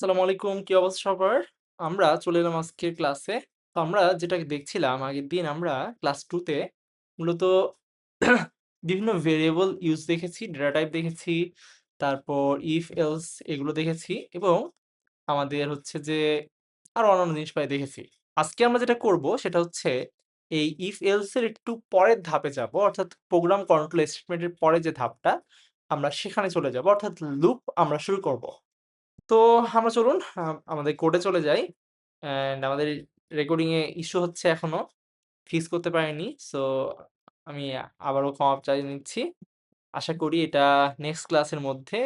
আসসালামু আলাইকুম। কি অবস্থা সবার? আমরা চলে এলাম আজকের ক্লাসে। তো আমরা যেটা দেখছিলাম আগের দিন আমরা ক্লাস 2 তে মূলত বিভিন্ন ভেরিয়েবল ইউস দেখেছি, ডেটা টাইপ দেখেছি, তারপর ইফ এলস এগুলো দেখেছি এবং আমাদের হচ্ছে যে আরো অন্যান্য জিনিস প্রায় দেখেছি। আজকে আমরা যেটা করব সেটা হচ্ছে এই ইফ এলস এর একটু পরের ধাপে যাব। অর্থাৎ প্রোগ্রাম কন্ট্রোল স্টেটমেন্ট এর পরে যে ধাপটা আমরা সেখানে চলে যাব। অর্থাৎ লুপ আমরা শুরু করব। তো আমরা চলুন আমাদের কোডে চলে যাই। অ্যান্ড আমাদের রেকর্ডিং এ ইস্যু হচ্ছে এখনো। ফিক্স করতে পারিনি। সো আমি আবারও ক্ষমা চাইয়ে নিচ্ছি। আশা করি এটা নেক্সট ক্লাসের মধ্যে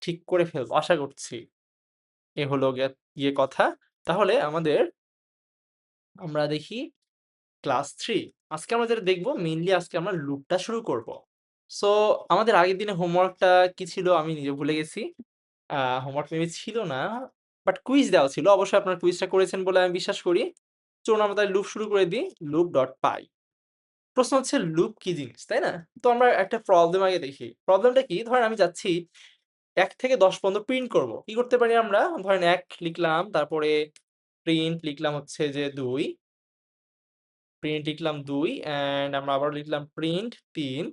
ঠিক করে ফেলবো। আশা করছি। এ হলো কথা। তাহলে আমরা দেখি ক্লাস 3। আজকে আমরা যেটা দেখব মেইনলি আজকে আমরা লুপটা শুরু করব। সো আমাদের আগের দিনের হোমওয়ার্কটা কি ছিল আমি নিজে ভুলে গেছি। হোমওয়ার্ক মেবি ছিল না। বাট কুইজ দেওয়া ছিল। অবশ্যই আপনারা কুইজটা করেছেন বলে আমি বিশ্বাস করি। চলুন আমরা তাহলে লুপ শুরু করে দিই। loop.py প্রশ্ন হচ্ছে লুপ কি জিনিস, তাই না? তো আমরা একটা প্রবলেম আগে দেখি। প্রবলেমটা কি? ধরেন আমি চাচ্ছি ১ থেকে ১০ পর্যন্ত প্রিন্ট করব। কি করতে পারি আমরা? ধরেন ১ লিখলাম, তারপরে প্রিন্ট লিখলাম হচ্ছে যে ২, প্রিন্ট লিখলাম ২ অ্যান্ড আমরা আবারও লিখলাম প্রিন্ট ৩,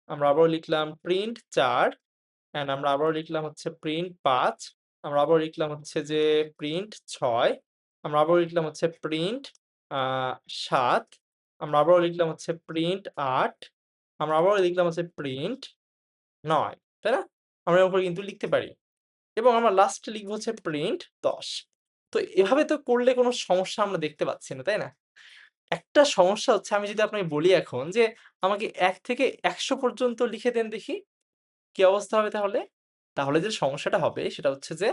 আমরা আবারও লিখলাম প্রিন্ট ৪ অ্যান্ড আমরা আবারও লিখলাম হচ্ছে প্রিন্ট ৫, আমরা আবারও লিখলাম হচ্ছে যে প্রিন্ট ৬, আমরা আবারও লিখলাম হচ্ছে প্রিন্ট আ ৭, আমরা আবারও লিখলাম হচ্ছে প্রিন্ট ৮, আমরা আবারও লিখলাম হচ্ছে প্রিন্ট ৯, তাই না? আমরা এরকম করে কিন্তু লিখতে পারি এবং আমরা লাস্টে লিখব হচ্ছে প্রিন্ট ১০। তো এভাবে তো করলে কোনো সমস্যা আমরা দেখতে পাচ্ছি না, তাই না? একটা সমস্যা হচ্ছে আমি যদি আপনাকে বলি এখন যে আমাকে ১ থেকে ১০০ পর্যন্ত লিখে দেন দেখি। কি অবস্থা হবে তাহলে? তাহলে যে সমস্যাটা হবে সেটা হচ্ছে যে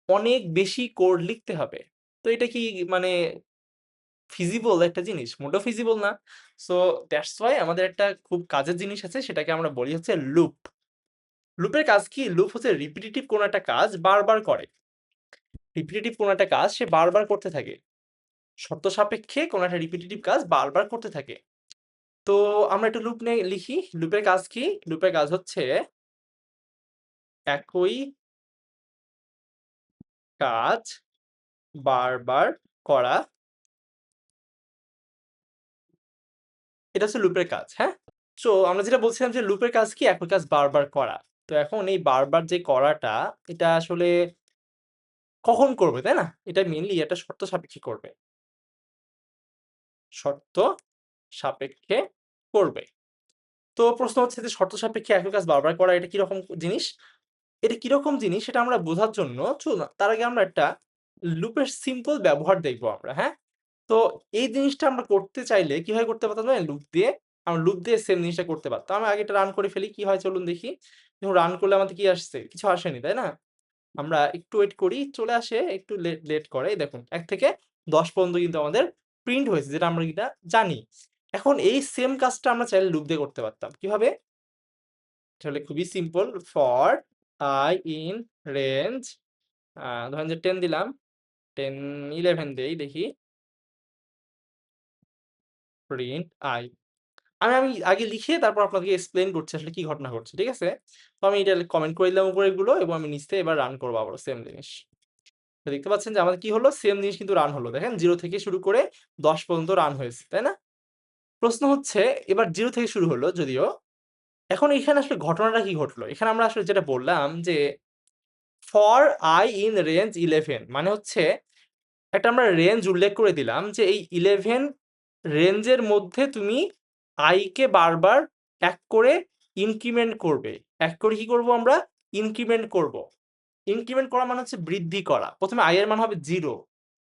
অনেক বেশি কোড লিখতে হবে। তো এটা কি মানে ফিজিবল একটা জিনিস? মোটেও ফিজিবল না। সো দ্যাটস ওয়াই আমাদের একটা খুব কাজের জিনিস আছে সেটাকে আমরা বলি হচ্ছে লুপ। লুপের কাজ কি? লুপ হচ্ছে রিপিটিটিভ কোনো একটা কাজ বারবার করে। রিপিটিটিভ কোনো একটা কাজ সে বারবার করতে থাকে। শর্ত সাপেক্ষে কোনো একটা রিপিটিটিভ কাজ বারবার করতে থাকে। তো আমরা একটা লুপ নিয়ে লিখি। লুপের কাজ কি? লুপের কাজ হচ্ছে একই কাজ বারবার করা। এটা হচ্ছে লুপের কাজ, হ্যাঁ? সো আমরা যেটা বলছিলাম যে লুপের কাজ কি? একই কাজ বারবার করা। তো এখন এই বারবার যে করাটা এটা আসলে কখন করবে, তাই না? এটা মেইনলি একটা শর্ত সাপেক্ষে করবে। শর্ত সাপেক্ষে করবে। তো প্রশ্ন হচ্ছে যে শর্ত সাপেক্ষে একই কাজ বারবার করা এটা কিরকম জিনিস? এটা কিরকম জিনিস সেটা আমরা বোঝার জন্য চলুন তার আগে আমরা একটা লুপের সিম্পল ব্যবহার দেখব আমরা, হ্যাঁ? তো এই জিনিসটা আমরা করতে চাইলে কিভাবে করতে পারতাম জানেন? আমরা লুপ দিয়ে সেম জিনিসটা করতে পারতাম। আমি আগে এটা রান করে ফেলি। কি হয় চলুন দেখি। দেখুন রান করলে আমাদের কি আসছে? কিছু আসেনি, তাই না? আমরা একটু ওয়েট করি, চলে আসে একটু লেট করে। এই দেখুন ১ থেকে ১০ পর্যন্ত কিন্তু আমাদের প্রিন্ট হয়েছে যেটা আমরা কিনা জানি। এখন এই সেম কাজটা আমরা চাইলে লুপ দিয়ে করতে পারতাম। কিভাবে? আসলে খুবই simple. For I in range ধরেন যে 10 দিলাম। 10, 11 দেই দেখি। প্রিন্ট I আমি আগে লিখে তারপর আপনাদেরকে এক্সপ্লেইন করছি আসলে কি ঘটনা ঘটছে। ঠিক আছে? তো আমি এটা কমেন্ট করে দিলাম উপরে এগুলো এবং আমি নিচ থেকে এবার রান করব আবারও সেম জিনিস। তো দেখতে পাচ্ছেন যে আমাদের কি হলো? সেম জিনিস কিন্তু রান হলো। দেখেন 0 থেকে শুরু করে ১০ পর্যন্ত রান হয়েছে। তাই না? প্রশ্ন হচ্ছে এবার 0 থেকে শুরু হলো যদিও। এখন এখানে আসলে ঘটনাটা কি ঘটলো? এখানে আমরা আসলে যেটা বললাম যে ফর I in রেঞ্জ 11 মানে হচ্ছে একটা আমরা রেঞ্জ উল্লেখ করে দিলাম যে এই 11 রেঞ্জের মধ্যে তুমি i কে বারবার ১ করে ইনক্রিমেন্ট করবে। ১ করে কি করব আমরা? ইনক্রিমেন্ট করব। ইনক্রিমেন্ট করা মানে হচ্ছে বৃদ্ধি করা। ১ম এ i এর মান হবে 0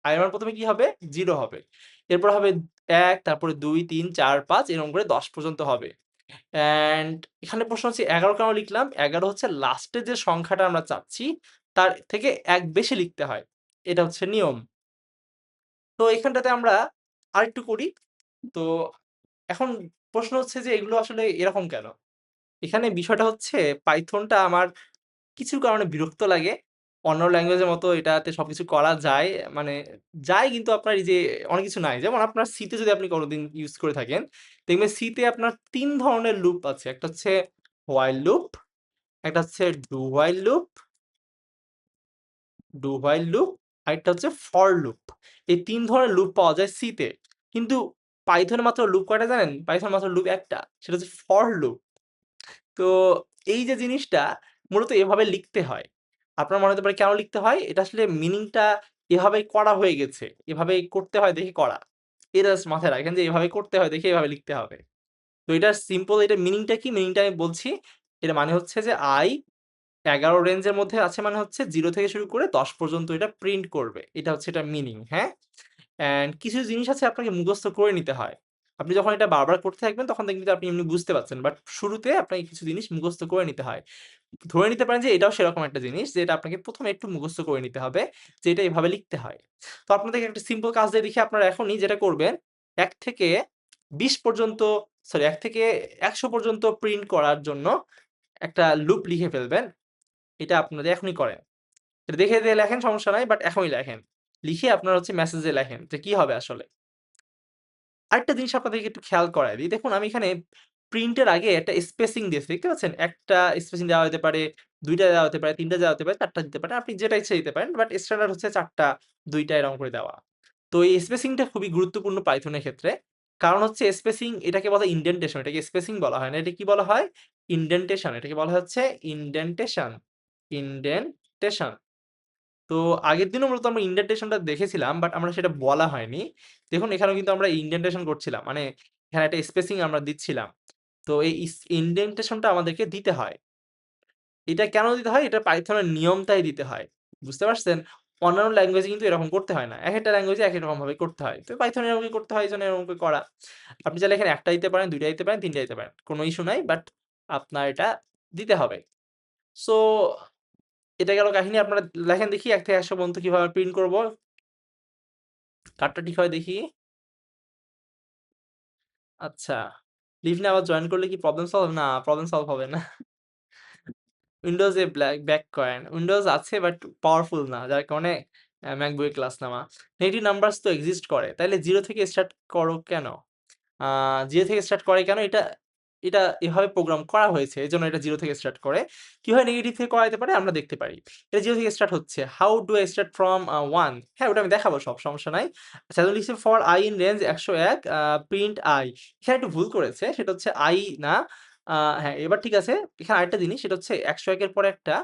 i এর মান ১ম এ কি হবে? 0 হবে। এরপর হবে ১, তারপরে ২, ৩, ৪, ৫ এরকম করে ১০ পর্যন্ত হবে। অ্যান্ড এখানে প্রশ্ন হচ্ছে ১১ কেন লিখলাম? ১১ হচ্ছে লাস্টে যে সংখ্যাটা আমরা চাচ্ছি তার থেকে ১ বেশি লিখতে হয়। এটা হচ্ছে নিয়ম। তো এখানটাতে আমরা আরেকটু করি। তো এখন প্রশ্ন হচ্ছে যে এগুলো আসলে এরকম কেন? এখানে বিষয়টা হচ্ছে পাইথনটা আমার কিছু কারণে বিরক্ত লাগে। অন্য ল্যাঙ্গুয়েজের মতো এটাতে সবকিছু করা যায়। মানে যায় কিন্তু আপনার এই যে অনেক কিছু নাই। যেমন আপনার সি তে যদি আপনি কোনদিন ইউজ করে থাকেন, দেখবেন সি তে আপনার ৩ ধরনের লুপ আছে। একটা হচ্ছে while লুপ, একটা হচ্ছে do while loop, do while loop, আরেকটা হচ্ছে ফর লুপ। এই ৩ ধরনের লুপ পাওয়া যায় সি তে। কিন্তু পাইথনে মাত্র লুপ কয়টা জানেন? পাইথনে মাত্র লুপ একটা। সেটা হচ্ছে ফর লুপ। তো এই যে জিনিসটা মূলত এভাবে লিখতে হয়। আপনার মনে হতে পারে কেন লিখতে হয়? এটা আসলে মিনিংটা এভাবেই করা হয়ে গেছে। এভাবেই করতে হয় দেখে করা। এটা জাস্ট মাথায় রাখেন যে এভাবে করতে হয় দেখে এভাবে লিখতে হবে। তো এটা সিম্পল, এটার মিনিংটা কি? মিনিংটা আমি বলছি। এর মানে হচ্ছে যে i ১১ রেঞ্জের মধ্যে আছে মানে হচ্ছে 0 থেকে শুরু করে ১০ পর্যন্ত এটা প্রিন্ট করবে। এটা হচ্ছে এটার মিনিং, হ্যাঁ? অ্যান্ড কিছু জিনিস আছে আপনাকে মুখস্থ করে নিতে হয়। আপনি যখন এটা বারবার করতে থাকবেন তখন দেখবেন যে আপনি এমনি বুঝতে পারছেন। বাট শুরুতে আপনাকে কিছু জিনিস মুখস্থ করে নিতে হয়। ধরে নিতে পারেন যে এটাও সেরকম একটা জিনিস যে এটা আপনাকে ১ম এ একটু মুখস্থ করে নিতে হবে যে এটা এভাবে লিখতে হয়। তো আপনাদেরকে একটা সিম্পল কাজ দিয়ে দেখি আপনারা এখনই যেটা করবেন ১ থেকে ২০ পর্যন্ত, সরি ১ থেকে ১০০ পর্যন্ত প্রিন্ট করার জন্য একটা লুপ লিখে ফেলবেন। এটা আপনারা এখনই করেন। এটা দেখে, দেখে লেখেন সমস্যা নাই, বাট এখনই লেখেন। লিখে আপনারা হচ্ছে মেসেজে লেখেন যে কি হবে আসলে। আরেকটা জিনিস আপনাদেরকে একটু খেয়াল করায় দিই। দেখুন আমি এখানে প্রিন্টের আগে একটা স্পেসিং দিয়েছি। দেখতে পাচ্ছেন? একটা স্পেসিং দেওয়া হতে পারে, ২ টা দেওয়া হতে পারে, ৩ টা দেওয়া হতে পারে, ৪ টা দিতে পারেন। আপনি যেটা ইচ্ছা দিতে পারেন। বাট স্ট্যান্ডার্ড হচ্ছে ৪ টা, ২ টা এরকম করে দেওয়া। তো এই স্পেসিংটা খুবই গুরুত্বপূর্ণ পাইথনের ক্ষেত্রে। কারণ হচ্ছে স্পেসিং এটাকে বলা হয় ইনডেন্টেশন। এটাকে স্পেসিং বলা হয় না। এটা কি বলা হয়? ইনডেন্টেশন। এটাকে বলা হচ্ছে ইনডেন্টেশন। ইনডেন্টেশন। তো আগের দিনও মূলত আমরা ইনডেন্টেশনটা দেখেছিলাম, বাট আমরা সেটা বলা হয়নি। দেখুন এখানেও কিন্তু আমরা ইনডেন্টেশন করছিলাম। মানে এখানে একটা স্পেসিং আমরা দিচ্ছিলাম। তো এই ইনডেন্টেশনটা আমাদেরকে দিতে হয়। এটা কেন দিতে হয়? এটা পাইথনের নিয়ম তাই দিতে হয়। বুঝতে পারছেন? অন্যান্য ল্যাঙ্গুয়েজে কিন্তু এরকম করতে হয় না। একেকটা ল্যাঙ্গুয়েজে একেক রকমভাবে করতে হয়। তো পাইথনে এরকমই করতে হয়, এজন্য এরকম করে করা। আপনি চাইলে এখানে ১ টা দিতে পারেন, ২ টা দিতে পারেন, ৩ টা দিতে পারেন। কোন ইস্যু নাই। বাট আপনার এটা দিতে হবে। সো এটা গেল কাহিনী। আপনারা লেখেন দেখি ১ থেকে ১০০ পর্যন্ত কিভাবে প্রিন্ট করব? কারটা ঠিক হয় দেখি। আচ্ছা। লিভ নিয়ে আবার জয়েন করলে কি প্রবলেম সলভ? না, প্রবলেম সলভ হবে না। উইন্ডোজ এ ব্যাক করেন। উইন্ডোজ আছে বাট পাওয়ারফুল না। যার কারণে MacBook এ ক্লাস নেওয়া। নেগেটিভ নাম্বারস তো এক্সিস্ট করে। তাইলে 0 থেকে স্টার্ট করো কেন? আ 0 থেকে স্টার্ট করে কেন? এটা এটা এভাবে প্রোগ্রাম করা হয়েছে। এজন্য এটা 0 থেকে স্টার্ট করে। কিভাবে নেগেটিভ থেকে করা যেতে পারে আমরা দেখতে পারি। এটা 0 থেকে স্টার্ট হচ্ছে। How do I start from 1? হ্যাঁ, ওটা আমি দেখাবো সব সমস্যা নাই। আচ্ছা এখন লিখছে for i in range ১০১ print i। এখানে একটু ভুল করেছে। সেটা হচ্ছে i না। আ হ্যাঁ, এবার ঠিক আছে। এখানে আরেকটা জিনিস সেটা হচ্ছে ১০১ এর পরে একটা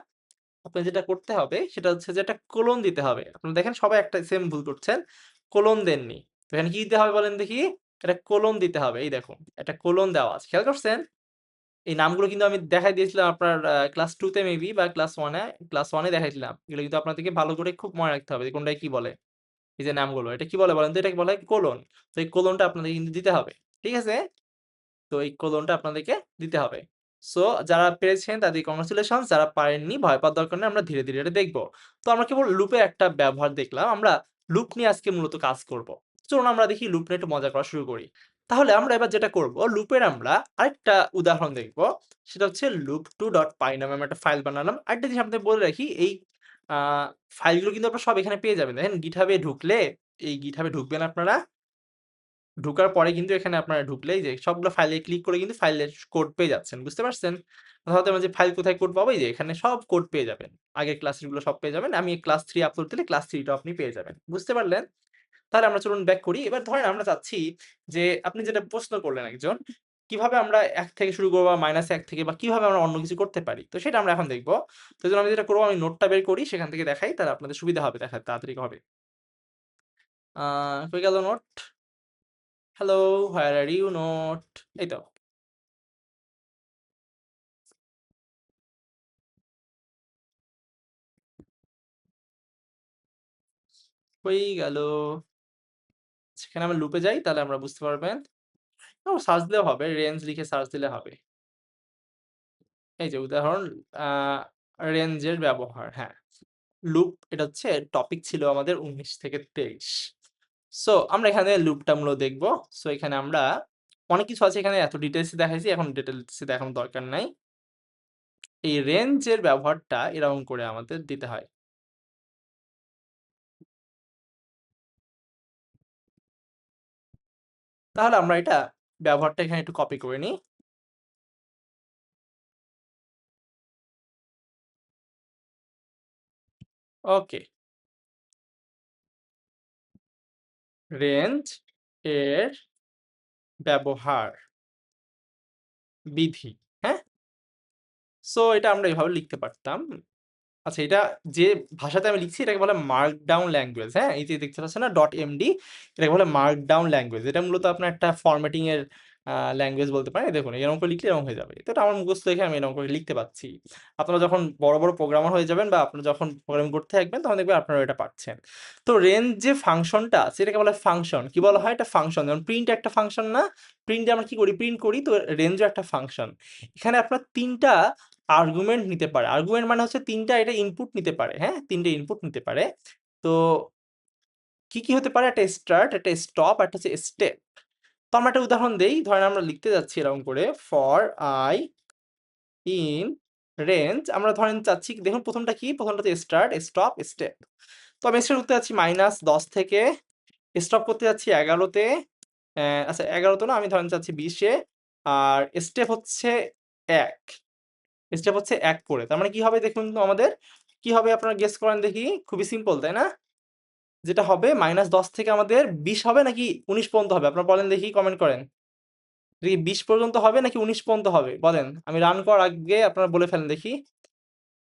আপনার যেটা করতে হবে সেটা হচ্ছে যে একটা কোলন দিতে হবে। আপনারা দেখেন সবাই একটা সেম ভুল করছেন। কোলন দেননি। তো এখানে কি দিতে হবে বলেন দেখি? একটা কোলন দিতে হবে। এই দেখুন, একটা কোলন দেওয়া আছে। খেয়াল করছেন? এই নামগুলো কিন্তু আমি দেখাই দিয়েছিলাম আপনার ক্লাস 2 তে মেবি বা ক্লাস 1 এ দেখাইছিলাম। এগুলো কিন্তু আপনাদেরকে ভালো করে খুব মনে রাখতে হবে যে কোনটায় কি বলে। এই যে নামগুলো। এটা কি বলে বলেন তো? এটাকে বলা হয় কোলন। তো এই কোলনটা আপনাদের কিন্তু দিতে হবে। ঠিক আছে? তো এই কোলনটা আপনাদেরকে দিতে হবে। সো যারা পেরেছেন তাদেরকে কংগ্রাচুলেশনস, যারা পারেননি ভয় পাওয়ার দরকার নেই। আমরা ধীরে, ধীরে এটা দেখব। তো আমরা কেবল লুপের একটা ব্যবহার দেখলাম। আমরা লুপ নিয়ে আজকে মূলত কাজ করব। চলুন আমরা দেখি লুপ নিয়ে একটু মজা করা শুরু করি। তাহলে আমরা এবার যেটা করব, লুপের আমরা আরেকটা উদাহরণ দেখব। সেটা হচ্ছে loop2.py নামে আমরা একটা ফাইল বানালাম। আরেকটা জিনিস আপনাদের বলে রাখি, এই আ ফাইলগুলো কিন্তু আপনারা সব এখানে পেয়ে যাবেন। দেখেন GitHub এ ঢুকলে, এই GitHub এ ঢুকবেন আপনারা। ঢোকার পরে কিন্তু এখানে আপনারা ঢুকলেই যে সবগুলো ফাইলে ক্লিক করে কিন্তু ফাইলের কোড পেয়ে যাচ্ছেন। বুঝতে পারছেন? হয়তো যে ফাইল কোথায় কোড পাবো? এই যে এখানে সব কোড পেয়ে যাবেন। আগের ক্লাসের গুলো সব পেয়ে যাবেন। আমি ক্লাস 3 আপলোড দিলে ক্লাস 3 টাও আপনি পেয়ে যাবেন। বুঝতে পারলেন? তাহলে আমরা চলুন ব্যাক করি। এবার ধরেন আমরা চাচ্ছি যে আপনি যেটা প্রশ্ন করলেন একজন, কিভাবে আমরা ১ থেকে শুরু করব বা -১ থেকে বা কিভাবে আমরা অন্য কিছু করতে পারি? তো সেটা আমরা এখন দেখব। তো এজন্য আমি যেটা করব, আমি নোটটা বের করি, সেখান থেকে দেখাই, তাহলে আপনাদের সুবিধা হবে দেখাতে, তাড়াতাড়ি হবে। আ কই গেল note? Hello, where are you note? এই তো। কই গেল? সেখানে আমরা লুপে যাই, তাহলে আমরা বুঝতে পারবেন। সার্চ দিলেও হবে। রেঞ্জ লিখে সার্চ দিলে হবে। এই যে উদাহরণ, আ রেঞ্জের ব্যবহার। হ্যাঁ, লুপ এটা হচ্ছে টপিক ছিল আমাদের ১৯ থেকে ২৩। সো আমরা এখানে লুপটা মূলত দেখব। সো এখানে আমরা অনেক কিছু আছে, এখানে এত ডিটেইলস এ দেখাইছি। এখন ডিটেইলস এ দেখানোর দরকার নাই। এই রেঞ্জের ব্যবহারটা এরকম করে আমাদের দিতে হয়। তাহলে আমরা এটা ব্যবহারটা এখানে একটু কপি করে নিই। ওকে। রেঞ্জ এর ব্যবহার বিধি। হ্যাঁ? সো এটা আমরা এভাবে লিখতে পারতাম। আচ্ছা, এটা যে ভাষাতে আমি লিখছি এটাকে বলে মার্কডাউন ল্যাঙ্গুয়েজ। হ্যাঁ? এই যে দেখতে পাচ্ছেন না .md, এটাকে বলে মার্কডাউন ল্যাঙ্গুয়েজ। এটা মূলত আপনার একটা ফরম্যাটিং এর ল্যাঙ্গুয়েজ বলতে পারেন। এই দেখুন এরকম করে লিখলে এরকম হয়ে যাবে। তো এটা আমার মুখস্থ দেখে আমি এরকম করে লিখতে পারছি। আপনারা যখন বড়, বড় প্রোগ্রামার হয়ে যাবেন বা আপনারা যখন প্রোগ্রামিং করতে থাকবেন তখন দেখবেন আপনারা এটা পারছেন। তো রেঞ্জ যে ফাংশনটা আছে এটাকে বলা হয় ফাংশন। কি বলা হয়? এটা ফাংশন। যেমন প্রিন্ট একটা ফাংশন না? প্রিন্টে আমরা কি করি? প্রিন্ট করি, তো রেঞ্জও একটা ফাংশন। এখানে আপনার ৩ টা আর্গুমেন্ট নিতে পারে। আর্গুমেন্ট মানে হচ্ছে ৩ টা এটা ইনপুট নিতে পারে। হ্যাঁ? ৩ টে ইনপুট নিতে পারে। তো কি হতে পারে? একটা স্টার্ট, একটা স্টপ, একটা হচ্ছে স্টেপ। তো আমরা একটা উদাহরণ দেই। ধরেন আমরা লিখতে যাচ্ছি এরকম করে ফর i in রেঞ্জ, আমরা ধরেন চাচ্ছি, দেখুন ১ম টা কি? ১ম টা হচ্ছে স্টার্ট, স্টপ, স্টেপ। তো আমি স্টার্ট করতে যাচ্ছি -১০ থেকে, স্টপ করতে যাচ্ছি ১১ তে, আচ্ছা ১১ তো না, আমি ধরেন চাচ্ছি ২০ এ, আর স্টেপ হচ্ছে ১। স্টেপ হচ্ছে ১ করে। তার মানে কি হবে দেখুন তো আমাদের? কি হবে আপনারা গেস করেন দেখি? খুবই সিম্পল, তাই না? যেটা হবে -১০ থেকে আমাদের ২০ হবে নাকি ১৯ পর্যন্ত হবে? আপনারা বলেন দেখি, কমেন্ট করেন। এটা কি ২০ পর্যন্ত হবে নাকি ১৯ পর্যন্ত হবে? বলেন। আমি রান করার আগে আপনারা বলে ফেলেন দেখি।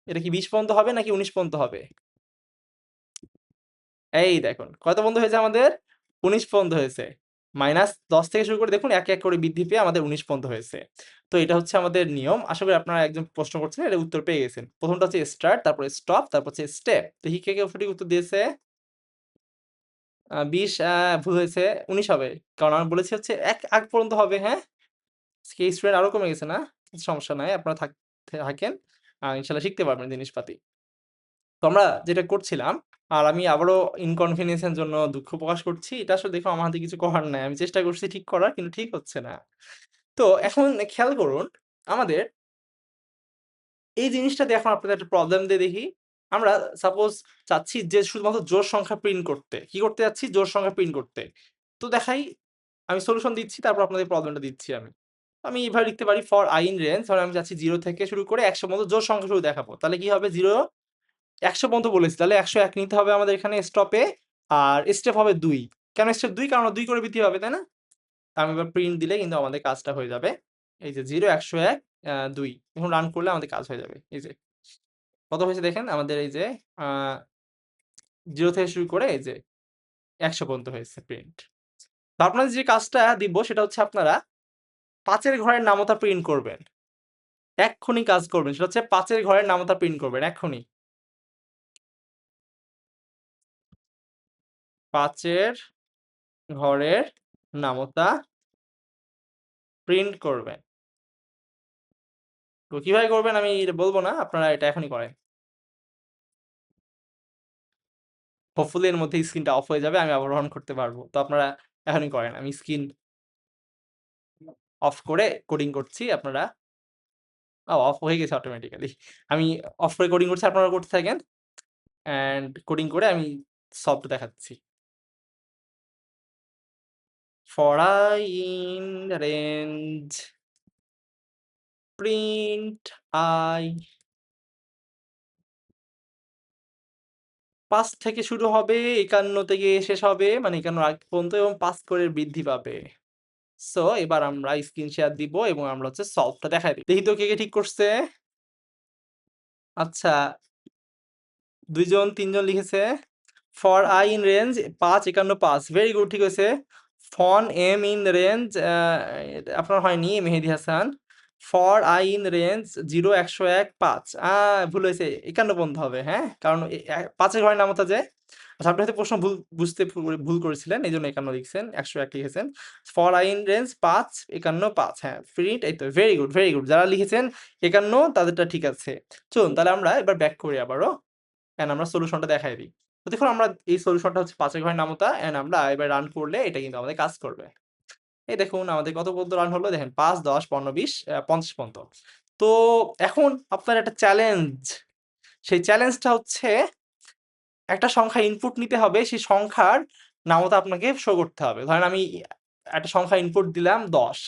এটা কি ২০ পর্যন্ত হবে নাকি ১৯ পর্যন্ত হবে? এই দেখুন, কত পর্যন্ত হয়েছে আমাদের? ১৯ পর্যন্ত হয়েছে। -১০ থেকে শুরু করে দেখুন এক, এক করে বৃদ্ধি পেয়ে আমাদের ১৯ পর্যন্ত হয়েছে। তো এটা হচ্ছে আমাদের নিয়ম। আশা করি আপনারা একজন প্রশ্ন করছিলেন, এটার উত্তর পেয়ে গেছেন। ১ম টা হচ্ছে স্টার্ট, তারপরে স্টপ, তারপর হচ্ছে স্টেপ। দেখি কে সঠিক উত্তর দিয়েছে? ২০, ভুল হয়েছে, ১৯ হবে। কারণ আমি বলেছি হচ্ছে এক আগ পর্যন্ত হবে, হ্যাঁ? আজকে স্টুডেন্ট আরো কমে গেছে না? কিছু সমস্যা নাই। আপনারা থাকেন। ইনশাআল্লাহ শিখতে পারবেন জিনিসপাতি। তো আমরা যেটা করছিলাম, আর আমি আবারও ইনকনভিনিয়েন্স এর জন্য দুঃখ প্রকাশ করছি। এটা আসলে দেখুন আমার হাতে কিছু করার নাই। আমি চেষ্টা করছি ঠিক করার, কিন্তু ঠিক হচ্ছে না। তো এখন খেয়াল করুন, আমাদের এই জিনিসটাতে এখন আপনাদের একটা প্রবলেম দিয়ে দেখি। আমরা সাপোজ চাচ্ছি যে শুধুমাত্র জোড় সংখ্যা প্রিন্ট করতে। কি করতে যাচ্ছি? জোড় সংখ্যা প্রিন্ট করতে। তো দেখাই, আমি সলিউশন দিচ্ছি, তারপর আপনাদের প্রবলেমটা দিচ্ছি আমি। আমি এভাবে লিখতে পারি ফর i in range, ধরেন আমি চাচ্ছি 0 থেকে শুরু করে ১০০ পর্যন্ত জোড় সংখ্যা শুধু দেখাবো। তাহলে কি হবে? 0 ১০০ পর্যন্ত বলেছি। তাহলে ১০১ নিতে হবে আমাদের এখানে স্টপে। আর স্টেপ হবে ২। কেন স্টেপ ২? কারণ ২ করে বৃদ্ধি হবে, তাই না? আমি এবার প্রিন্ট দিলে কিন্তু আমাদের কাজটা হয়ে যাবে। এই যে 0, ১০১, ২। এখন রান করলে আমাদের কাজ হয়ে যাবে। এই যে কত হয়েছে দেখেন আমাদের, এই যে আ 0 থেকে শুরু করে এই যে ১০০ পর্যন্ত হয়েছে প্রিন্ট। তো আপনাদের যে কাজটা দিব সেটা হচ্ছে আপনারা ৫ এর ঘরের নামতা প্রিন্ট করবেন। এক্ষুনি কাজ করবেন। সেটা হচ্ছে ৫ এর ঘরের নামতা প্রিন্ট করবেন এক্ষুনি। ৫ এর ঘরের নামতা প্রিন্ট করবেন। তো কিভাবে করবেন আমি এটা বলব না। আপনারা এটা এখনই করেন। হোপফুলি এর মধ্যেই স্ক্রিনটা অফ হয়ে যাবে। আমি আবার অন করতে পারব। তো আপনারা এখনই করেন। আমি স্ক্রিন অফ করে কোডিং করছি। আপনারা অফ হয়ে গেছে অটোমেটিক্যালি। আমি অফ করে কোডিং করছি। আপনারা করতে থাকেন। অ্যান্ড কোডিং করে আমি সলভটা দেখাচ্ছি। For I in range print I ৫ থেকে শুরু হবে, ৫১ তে গিয়ে শেষ হবে। মানে ৫১ আগ পর্যন্ত এবং ৫ করে বৃদ্ধি পাবে। সো এবার আমরা স্ক্রিন শেয়ার দিব এবং আমরা হচ্ছে সলভটা দেখাই দিই। দেখি তো কে ঠিক করছে? আচ্ছা, ২ জন ৩ জন লিখেছে। For I in range ৫, ৫১, ৫। Very good, ঠিক হইছে। ফন M in range আপনার হয়নি, Mehedi Hasan. For I in range ০, ১০১, ৫। ভুল হয়েছে। ৫১ পর্যন্ত হবে, হ্যাঁ? কারণ ৫ এর ঘরের নামতা যে। আচ্ছা, আপনি হয়তো প্রশ্ন বুঝতে ভুল করেছিলেন। এইজন্য ৫১ লিখছেন, ১০১ লিখেছেন। For I in range ৫, ৫১, ৫। হ্যাঁ, প্রিন্ট এই তো। Very good, very good. যারা লিখেছেন ৫১ তাদেরটা ঠিক আছে। চলুন তাহলে আমরা এবার ব্যাক করি আবারও। অ্যান্ড আমরা সলিউশনটা দেখাই দিই। তো দেখুন আমরা এই সলিউশনটা হচ্ছে ৫ এর ঘরের নামতা, অ্যান্ড আমরা এবার রান করলে এটা কিন্তু আমাদের কাজ করবে। এই দেখুন আমাদের কত পর্যন্ত রান হলো দেখেন, ৫, ১০, ১৫, ২০, ৫০ পর্যন্ত। তো এখন আপনার একটা চ্যালেঞ্জ। সেই চ্যালেঞ্জটা হচ্ছে একটা সংখ্যা ইনপুট নিতে হবে, সেই সংখ্যার নামতা আপনাকে শো করতে হবে। ধরেন আমি একটা সংখ্যা ইনপুট দিলাম ১০,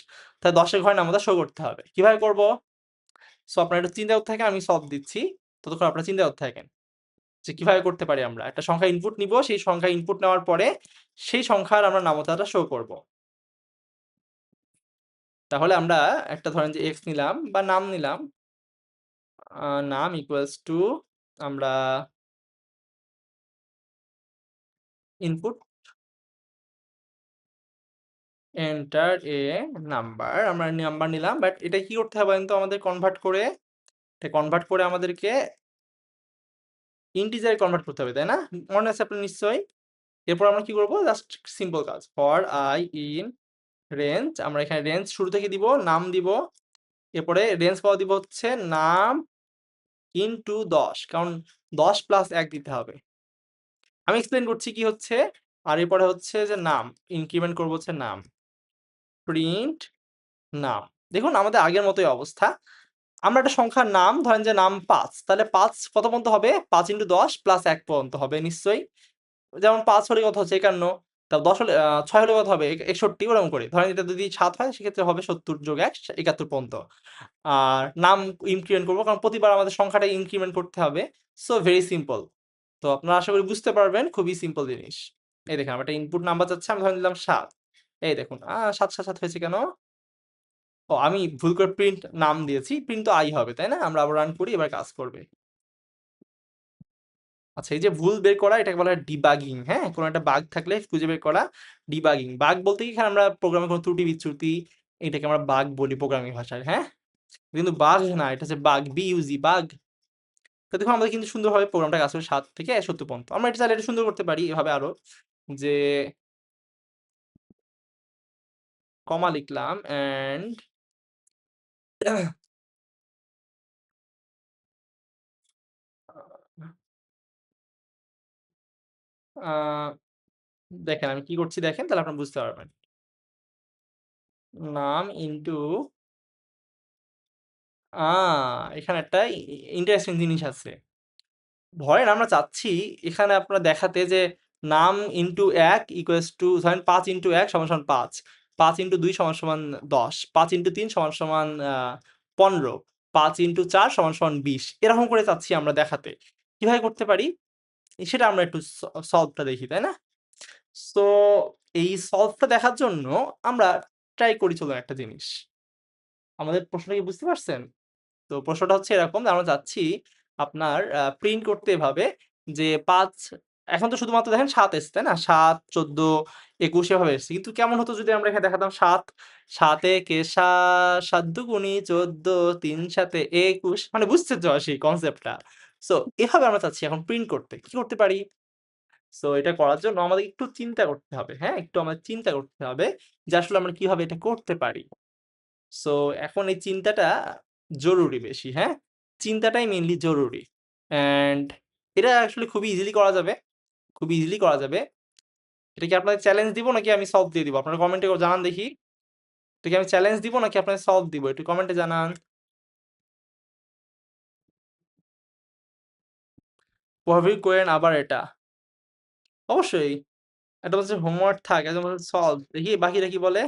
তাহলে ১০ এর ঘরের নামতা শো করতে হবে। কিভাবে করব? সো আপনারা একটু চিন্তা করতে থাকেন, আমি সলভ দিচ্ছি। ততক্ষণ আপনারা চিন্তা করতে থাকেন। যে কিভাবে করতে পারি আমরা। একটা সংখ্যা ইনপুট নিব, সেই সংখ্যা ইনপুট নেওয়ার পরে সেই সংখ্যার আমরা নামতাটা শো করব। তাহলে আমরা একটা ধরেন যে x নিলাম বা নাম নিলাম। নাম ইকুয়ালস টু আমরা ইনপুট এন্টার এ নাম্বার। আমরা নাম্বার নিলাম। বাট এটা কি করতে হবে বলেন তো আমাদের কনভার্ট করে? এটা কনভার্ট করে আমাদেরকে ইন্টিজারে কনভার্ট করতে হবে, তাই না? মনে আছে আপনার নিশ্চয়ই? এরপর আমরা কি করব? জাস্ট সিম্পল কাজ। ফর I ইন রেঞ্জ, আমরা এখানে রেঞ্জ শুরু থেকে দিব, নাম দিব। এরপরে রেঞ্জ পাওয়া দিব হচ্ছে নাম ইনটু ১০, কারণ ১০ প্লাস ১ দিতে হবে। আমি এক্সপ্লেইন করছি কি হচ্ছে। আর এরপরে হচ্ছে যে নাম, ইনক্রিমেন্ট করব হচ্ছে নাম। প্রিন্ট নাম। দেখুন আমাদের আগের মতোই অবস্থা। আমরা একটা সংখ্যার নাম ধরেন যে নাম ৫, তাহলে ৫ কত পর্যন্ত হবে? ৫ ইনটু ১০ প্লাস ১ পর্যন্ত হবে নিশ্চয়ই? যেমন ৫ হলে কত হচ্ছে? ৫১, তা ১০ হলে ৬ হলে কত হবে? ৬১, ওরকম করে। ধরেন এটা যদি ৭ হয় সেক্ষেত্রে হবে ৭০ যোগ ১ ৭১ পর্যন্ত। আর নাম ইনক্রিমেন্ট করব, কারণ প্রতিবার আমাদের সংখ্যাটা ইনক্রিমেন্ট করতে হবে। So very simple. তো আপনারা আশা করি বুঝতে পারবেন, খুবই সিম্পল জিনিস। এই দেখেন আমার একটা ইনপুট নাম্বার চাচ্ছে, আমি ধরে নিলাম ৭। এই দেখুন ৭, ৭, ৭ হয়েছে কেন? ও আমি ভুল করে প্রিন্ট নাম দিয়েছি। প্রিন্ট তো আই হবে, তাই না? আমরা আবার রান করি, এবার কাজ করবে। আচ্ছা, এই যে ভুল বের করা এটাকে বলা হয় ডিবাগিং, হ্যাঁ? কোনো একটা বাগ থাকলে খুঁজে বের করা ডিবাগিং। বাগ বলতে কি এখানে আমরা প্রোগ্রামে কোনো ত্রুটি বিচ্যুতি এটাকে আমরা বাগ বলি প্রোগ্রামিং ভাষায়, হ্যাঁ? কিন্তু বাগ না, এটা হচ্ছে বাগ, বিইউজি বাগ। তো দেখুন আমাদের কিন্তু সুন্দরভাবে প্রোগ্রামটা কাজ করে ৭ থেকে ৭০ পর্যন্ত। আমরা এটা চাইলে এটা সুন্দর করতে পারি এভাবে আরো, যে কমা লিখলাম অ্যান্ড আ দেখেন আমি কি করছি দেখেন, তাহলে আপনারা বুঝতে পারবেন। নাম ইনটু আ এখানে একটা ইন্টারেস্টিং জিনিস আছে। ধরেন আমরা চাচ্ছি এখানে আপনার দেখাতে যে নাম ইনটু ১ ইকুয়ালস টু ধরেন ৫ ইনটু ১ সমান, সমান ৫, ৫ ইনটু ২ সমান, সমান ১০, ৫ ইনটু ৩ সমান, সমান ১৫, ৫ ইনটু ৪ সমান, সমান ২০, এরকম করে চাচ্ছি আমরা দেখাতে। কিভাবে করতে পারি? সেটা আমরা একটু সলভটা দেখি, তাই না? সো এই সলভটা দেখার জন্য আমরা ট্রাই করি, চলুন একটা জিনিস। আমাদের প্রশ্নটা কি বুঝতে পারছেন? তো প্রশ্নটা হচ্ছে এরকম যে আমরা চাচ্ছি আপনার প্রিন্ট করতে এভাবে যে ৫, এখন তো শুধুমাত্র দেখেন ৭ এসছে, তাই না? ৭, ১৪, ২১ এভাবে এসছে। কিন্তু কেমন হতো যদি আমরা এখানে দেখাতাম ৭, ৭ একে ৭ দুগুণী ১৪, ৩ সাতে ২১, মানে বুঝছেন তো সেই কনসেপ্টটা। সো এভাবে আমরা চাচ্ছি এখন প্রিন্ট করতে। কি করতে পারি? সো এটা করার জন্য আমাদের একটু চিন্তা করতে হবে, হ্যাঁ? একটু আমাদের চিন্তা করতে হবে যে আসলে আমরা কিভাবে এটা করতে পারি। সো এখন এই চিন্তাটা জরুরি বেশি, হ্যাঁ? চিন্তাটাই মেইনলি জরুরি। অ্যান্ড এটা আসলে খুবই ইজিলি করা যাবে। খুবই ইজিলি করা যাবে। এটা কি আপনাদের চ্যালেঞ্জ দিব নাকি আমি সলভ দিয়ে দিব? আপনারা কমেন্টে জানান দেখি। এটা কি আমি চ্যালেঞ্জ দিব নাকি আপনাদের সলভ দিব? একটু কমেন্টে জানান। প্রভাবিক করেন আবার এটা। অবশ্যই। এটা হচ্ছে হোমওয়ার্ক থাক, এটা হচ্ছে সলভ। দেখি বাকিরা কি বলে?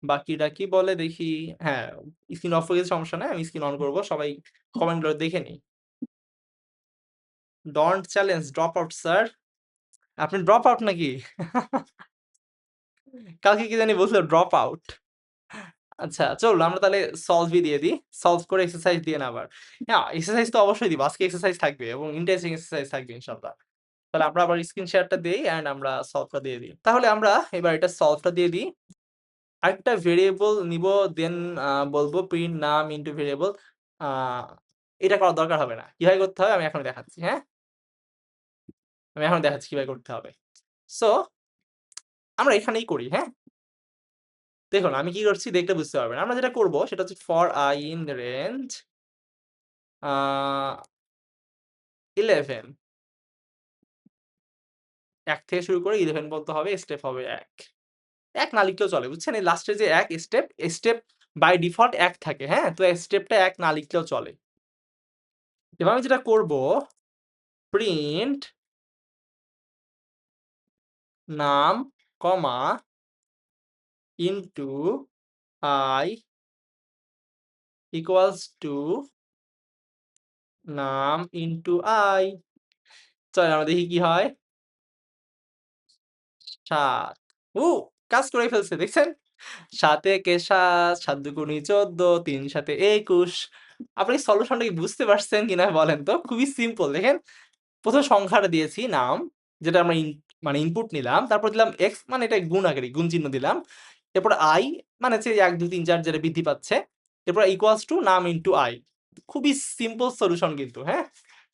বাকিরা কি বলে দেখি? হ্যাঁ, স্ক্রিন অফ হয়ে গেছে, সমস্যা নাই। আমি স্ক্রিন অন করব। সবাই কমেন্টগুলো দেখে নিই। Don't challenge, drop out sir. আপনি ড্রপ আউট নাকি? কালকে কি জানি বলছিল ড্রপ আউট। আচ্ছা চলুন আমরা তাহলে সলভই দিয়ে দিই। সলভ করে এক্সারসাইজ দিয়েন আবার। এক্সারসাইজ তো অবশ্যই দিব। আজকে এক্সারসাইজ থাকবে এবং ইন্টারেস্টিং এক্সারসাইজ থাকবে ইনশাআল্লাহ। তাহলে আমরা আবার স্ক্রিন শেয়ারটা দেই অ্যান্ড আমরা সলভটা দিয়ে দিই। তাহলে আমরা এবার এটা সলভটা দিয়ে দিই। আরেকটা ভেরিয়েবল নিব, দেন বলব প্রিন্ট নাম ইনটু ভেরিয়েবল। আ এটা করার দরকার হবে না। কিভাবে করতে হবে আমি এখনই দেখাচ্ছি, হ্যাঁ? আমি এখন দেখাচ্ছি কিভাবে করতে হবে। সো আমরা এখানেই করি, হ্যাঁ? দেখুন আমি কি করছি দেখলে বুঝতে পারবেন। আমরা যেটা করব সেটা হচ্ছে ফর I ইন রেঞ্জ আ 11, ১ থেকে শুরু করে 11 পর্যন্ত হবে, স্টেপ হবে ১। ১ না লিখলেও চলে, বুঝছেন? এই লাস্টে যে ১ স্টেপ, স্টেপ বাই ডিফল্ট ১ থাকে, হ্যাঁ? তো স্টেপটা ১ না লিখলেও চলে। এবার আমি যেটা করব প্রিন্ট নাম, কমা ইনটু I ইকুয়ালস টু নাম ইনটু আই। চলেন আমরা দেখি কি হয়। ৭ ও কাজ করে ফেলছে দেখছেন? ৭ একে ৭, ৭ দুগুণে ১৪, ৩ সাতে ২১। আপনি সলিউশনটা কি বুঝতে পারছেন কিনা বলেন তো? খুবই সিম্পল দেখেন। ১ম সংখ্যাটা দিয়েছি নাম, যেটা আমরা মানে ইনপুট নিলাম। তারপর দিলাম এক্স মানে এটা গুণ আকারে, গুণ চিহ্ন দিলাম। এরপর আই মানে হচ্ছে ১, ২, ৩, ৪ যেটা বৃদ্ধি পাচ্ছে। এরপর ইকুয়ালস টু নাম ইনটু আই। খুবই সিম্পল সলিউশন কিন্তু, হ্যাঁ?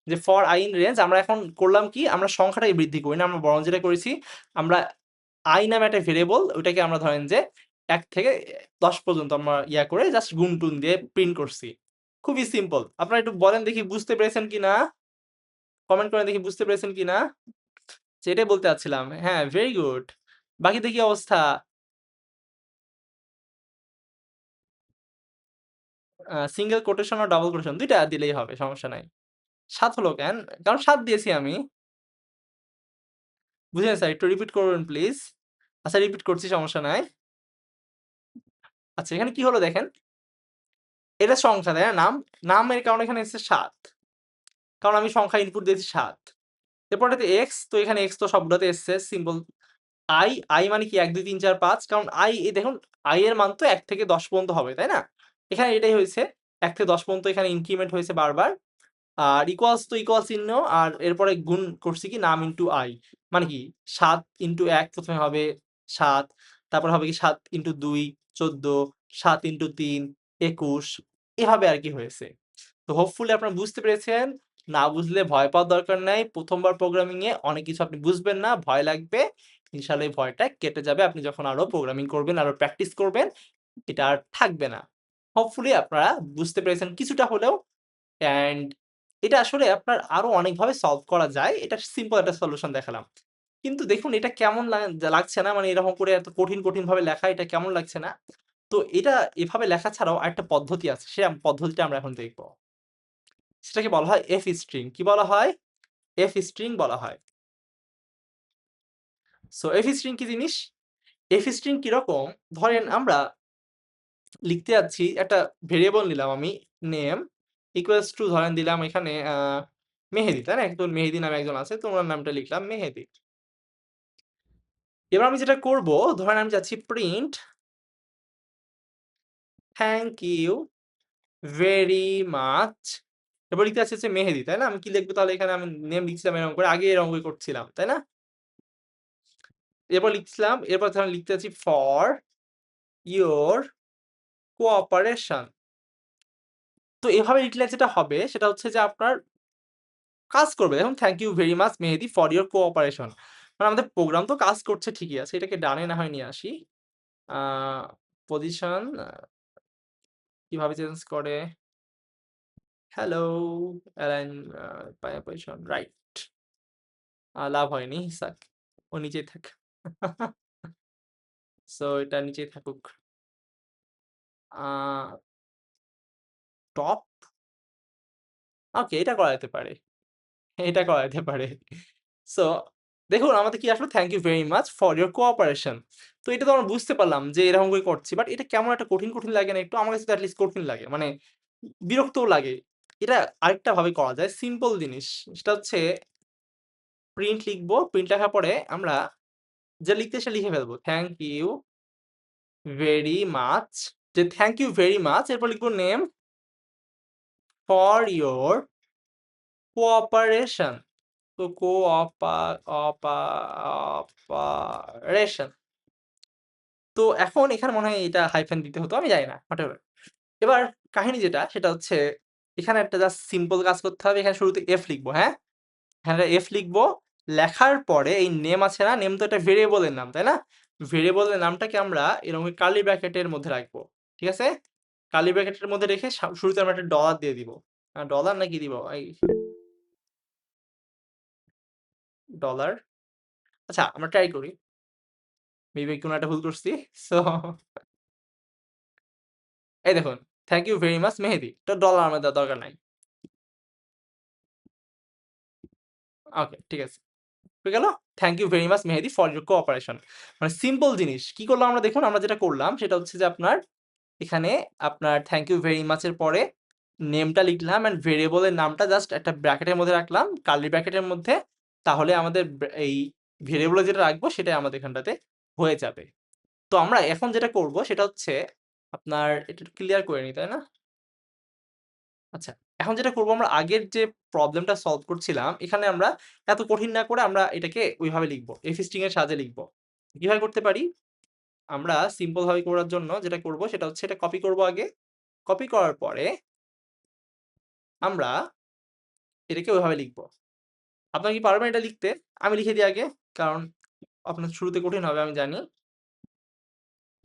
যে ফর i in range আমরা এখন করলাম কি? আমরা সংখ্যাটাই বৃদ্ধি করি না। আমরা বরং যেটা করেছি, আমরা i নামে একটা ভেরিয়েবল ওইটাকে আমরা ধরেন যে ১ থেকে ১০ পর্যন্ত আমরা করে জাস্ট গুণ-টুন দিয়ে প্রিন্ট করছি। খুবই সিম্পল। আপনারা একটু বলেন দেখি বুঝতে পেরেছেন কিনা? কমেন্ট করে দেখি বুঝতে পেরেছেন কিনা? সেটাই বলতে চাচ্ছিলাম। হ্যাঁ, ভেরি গুড। বাকিদের কি অবস্থা? সিঙ্গল কোটেশন আর ডাবল কোটেশন ২ টা দিলেই হবে, সমস্যা নাই। ৭ হলো কেন? কারণ ৭ দিয়েছি আমি। বুঝেন স্যার একটু রিপিট করবেন প্লিজ। আচ্ছা রিপিট করছি সমস্যা নাই। আচ্ছা এখানে কি হলো দেখেন। এটা সংখ্যা, তাই না? নামের কারণে এখানে এসেছে ৭। কারণ আমি সংখ্যা ইনপুট দিয়েছি ৭। এরপর এটাতে এক্স, তো এখানে এক্স তো সবগুলোতে এসছে সিম্পল। আই মানে কি ১, ২, ৩, ৪, ৫ কারণ এই দেখুন এর মান তো ১ থেকে ১০ পর্যন্ত হবে, তাই না? এখানে এটাই হয়েছে। ১ থেকে ১০ পর্যন্ত এখানে ইনক্রিমেন্ট হয়েছে বারবার। আর ইকুয়ালস তো ইকুয়াল চিহ্ন আর এরপরে গুণ করছি কি নাম ইনটু আই। মানে কি ৭ ইনটু ১ প্রথমে হবে ৭, তারপর হবে কি ৭ ইনটু ২ ১৪, ৭ ইনটু ৩ ২১ এভাবে আরকি হয়েছে। তো হোপফুলি আপনারা বুঝতে পেরেছেন। না বুঝলে ভয় পাওয়ার দরকার নাই। ১ম বার প্রোগ্রামিং এ অনেক কিছু আপনি বুঝবেন না, ভয় লাগবে। ইনশাআল্লাহ এই ভয়টা কেটে যাবে। আপনি যখন আরো প্রোগ্রামিং করবেন, আরো প্র্যাকটিস করবেন, এটা আর থাকবে না। হোপফুলি আপনারা বুঝতে পেরেছেন কিছুটা হলেও। অ্যান্ড এটা আসলে আপনার আরো অনেকভাবে সলভ করা যায়। এটা সিম্পল একটা সলিউশন দেখালাম। কিন্তু দেখুন এটা কেমন লাগছে না? মানে এরকম করে এত কঠিন ভাবে লেখা এটা কেমন লাগছে না? তো এটা এভাবে লেখা ছাড়াও আরেকটা পদ্ধতি আছে। সে পদ্ধতিটা আমরা এখন দেখব। সেটাকে বলা হয় F string। কি বলা হয়? F string বলা হয়। সো F string কি জিনিস? F string কিরকম? ধরেন আমরা লিখতে যাচ্ছি একটা ভেরিয়েবল নিলাম আমি নেম ইকুয়ালস টু ধরেন দিলাম এখানে মেহেদী, তাই না? একজন মেহেদী নামে একজন আছে। তো উনার নামটা লিখলাম মেহেদী। এবার আমি যেটা করব ধরেন আমি চাচ্ছি print thank you very much. এবার লিখতে চাচ্ছি হচ্ছে মেহেদী, তাই না? আমি কি লিখব তাহলে এখানে আমি নেম লিখছিলাম এরকম করে। আগে এরকম করে করছিলাম, তাই না? এরপর লিখছিলাম, এরপর ধরেন লিখতে চাচ্ছি ফর ইওর কোঅপারেশন। তো এভাবে লিখলে যেটা হবে সেটা হচ্ছে যে আপনার কাজ করবে। দেখুন thank you very much Mehedi for your cooperation. মানে আমাদের প্রোগ্রাম তো কাজ করছে ঠিকই আছে। এটাকে ডানে না হয় নিয়ে আসি। আ পজিশন কিভাবে চেঞ্জ করে? Hello align position right. লাভ হয়নি। যাক ও নিচেই থাক। সো এটা নিচেই থাকুক। আ টপ ওকে এটা করা যেতে পারে। এটা করা যেতে পারে। সো দেখুন আমাদের কি আসলো thank you very much for your cooperation. তো এটা তো আমরা বুঝতে পারলাম যে এরকম করে করছি। বাট এটা কেমন একটা কঠিন লাগে না একটু? আমার কাছে তো এট লিস্ট কঠিন লাগে। মানে বিরক্তও লাগে। এটা আরেকটা ভাবে করা যায়। সিম্পল জিনিস। সেটা হচ্ছে প্রিন্ট লিখবো। প্রিন্ট লেখার পরে আমরা যা লিখতে সেটা লিখে ফেলবো। Thank you very much. যে থ্যাংক ইউ ভেরি মাচ এরপর লিখবো নেম ফর ইওর কোঅপারেশন। তো অপারেশন। তো এখন এখানে মনে হয় এটা হাইফেন দিতে হতো। আমি জানি না। হোয়াটএভার। এবার কাহিনী যেটা সেটা হচ্ছে এখানে একটা জাস্ট সিম্পল কাজ করতে হবে। এখানে শুরুতে F লিখবো, হ্যাঁ? এখানে F লিখবো। লেখার পরে এই নেম আছে না? নেম তো একটা ভেরিয়েবলের নাম, তাই না? ভেরিয়েবলের নামটাকে আমরা এরকম কার্লি ব্র্যাকেটের মধ্যে রাখবো। ঠিক আছে? কার্লি ব্র্যাকেটের মধ্যে রেখে শুরুতে আমরা একটা ডলার দিয়ে দিব। ডলার না কি দিব? এই ডলার। আচ্ছা আমরা ট্রাই করি। মেবি কোনো একটা ভুল করছি। সো এই দেখুন, থ্যাংক ইউ ভেরি মাচ মেহেদী। তো ডলার আমার দেওয়ার দরকার নাই। ওকে, ঠিক আছে। হয়ে গেল? Thank you very much Mehedi for your cooperation. মানে সিম্পল জিনিস। কি করলাম আমরা দেখুন, আমরা যেটা করলাম সেটা হচ্ছে যে আপনার এখানে আপনার থ্যাংক ইউ ভেরি মাচ এর পরে নেমটা লিখলাম অ্যান্ড ভেরিয়েবলের নামটা জাস্ট একটা ব্র্যাকেটের মধ্যে রাখলাম, কার্লি ব্র্যাকেটের মধ্যে। তাহলে আমাদের এই ভেরিয়েবলে যেটা রাখবো সেটাই আমাদের এখানটাতে হয়ে যাবে। তো আমরা এখন যেটা করব সেটা হচ্ছে আপনার এটা একটু ক্লিয়ার করে নিই, তাই না? আচ্ছা, এখন যেটা করব আমরা আগের যে প্রবলেমটা সলভ করছিলাম, এখানে আমরা এত কঠিন না করে আমরা এটাকে ওইভাবে লিখব। এফ স্ট্রিং এর সাহায্যে লিখব। কিভাবে করতে পারি? আমরা সিম্পল ভাবে করার জন্য যেটা করব সেটা হচ্ছে এটা কপি করব আগে। কপি করার পরে আমরা এটাকে ওইভাবে লিখব। আপনারা কি পারবেন এটা লিখতে? আমি লিখে দিই আগে। কারণ আপনার শুরুতে কঠিন হবে আমি জানি।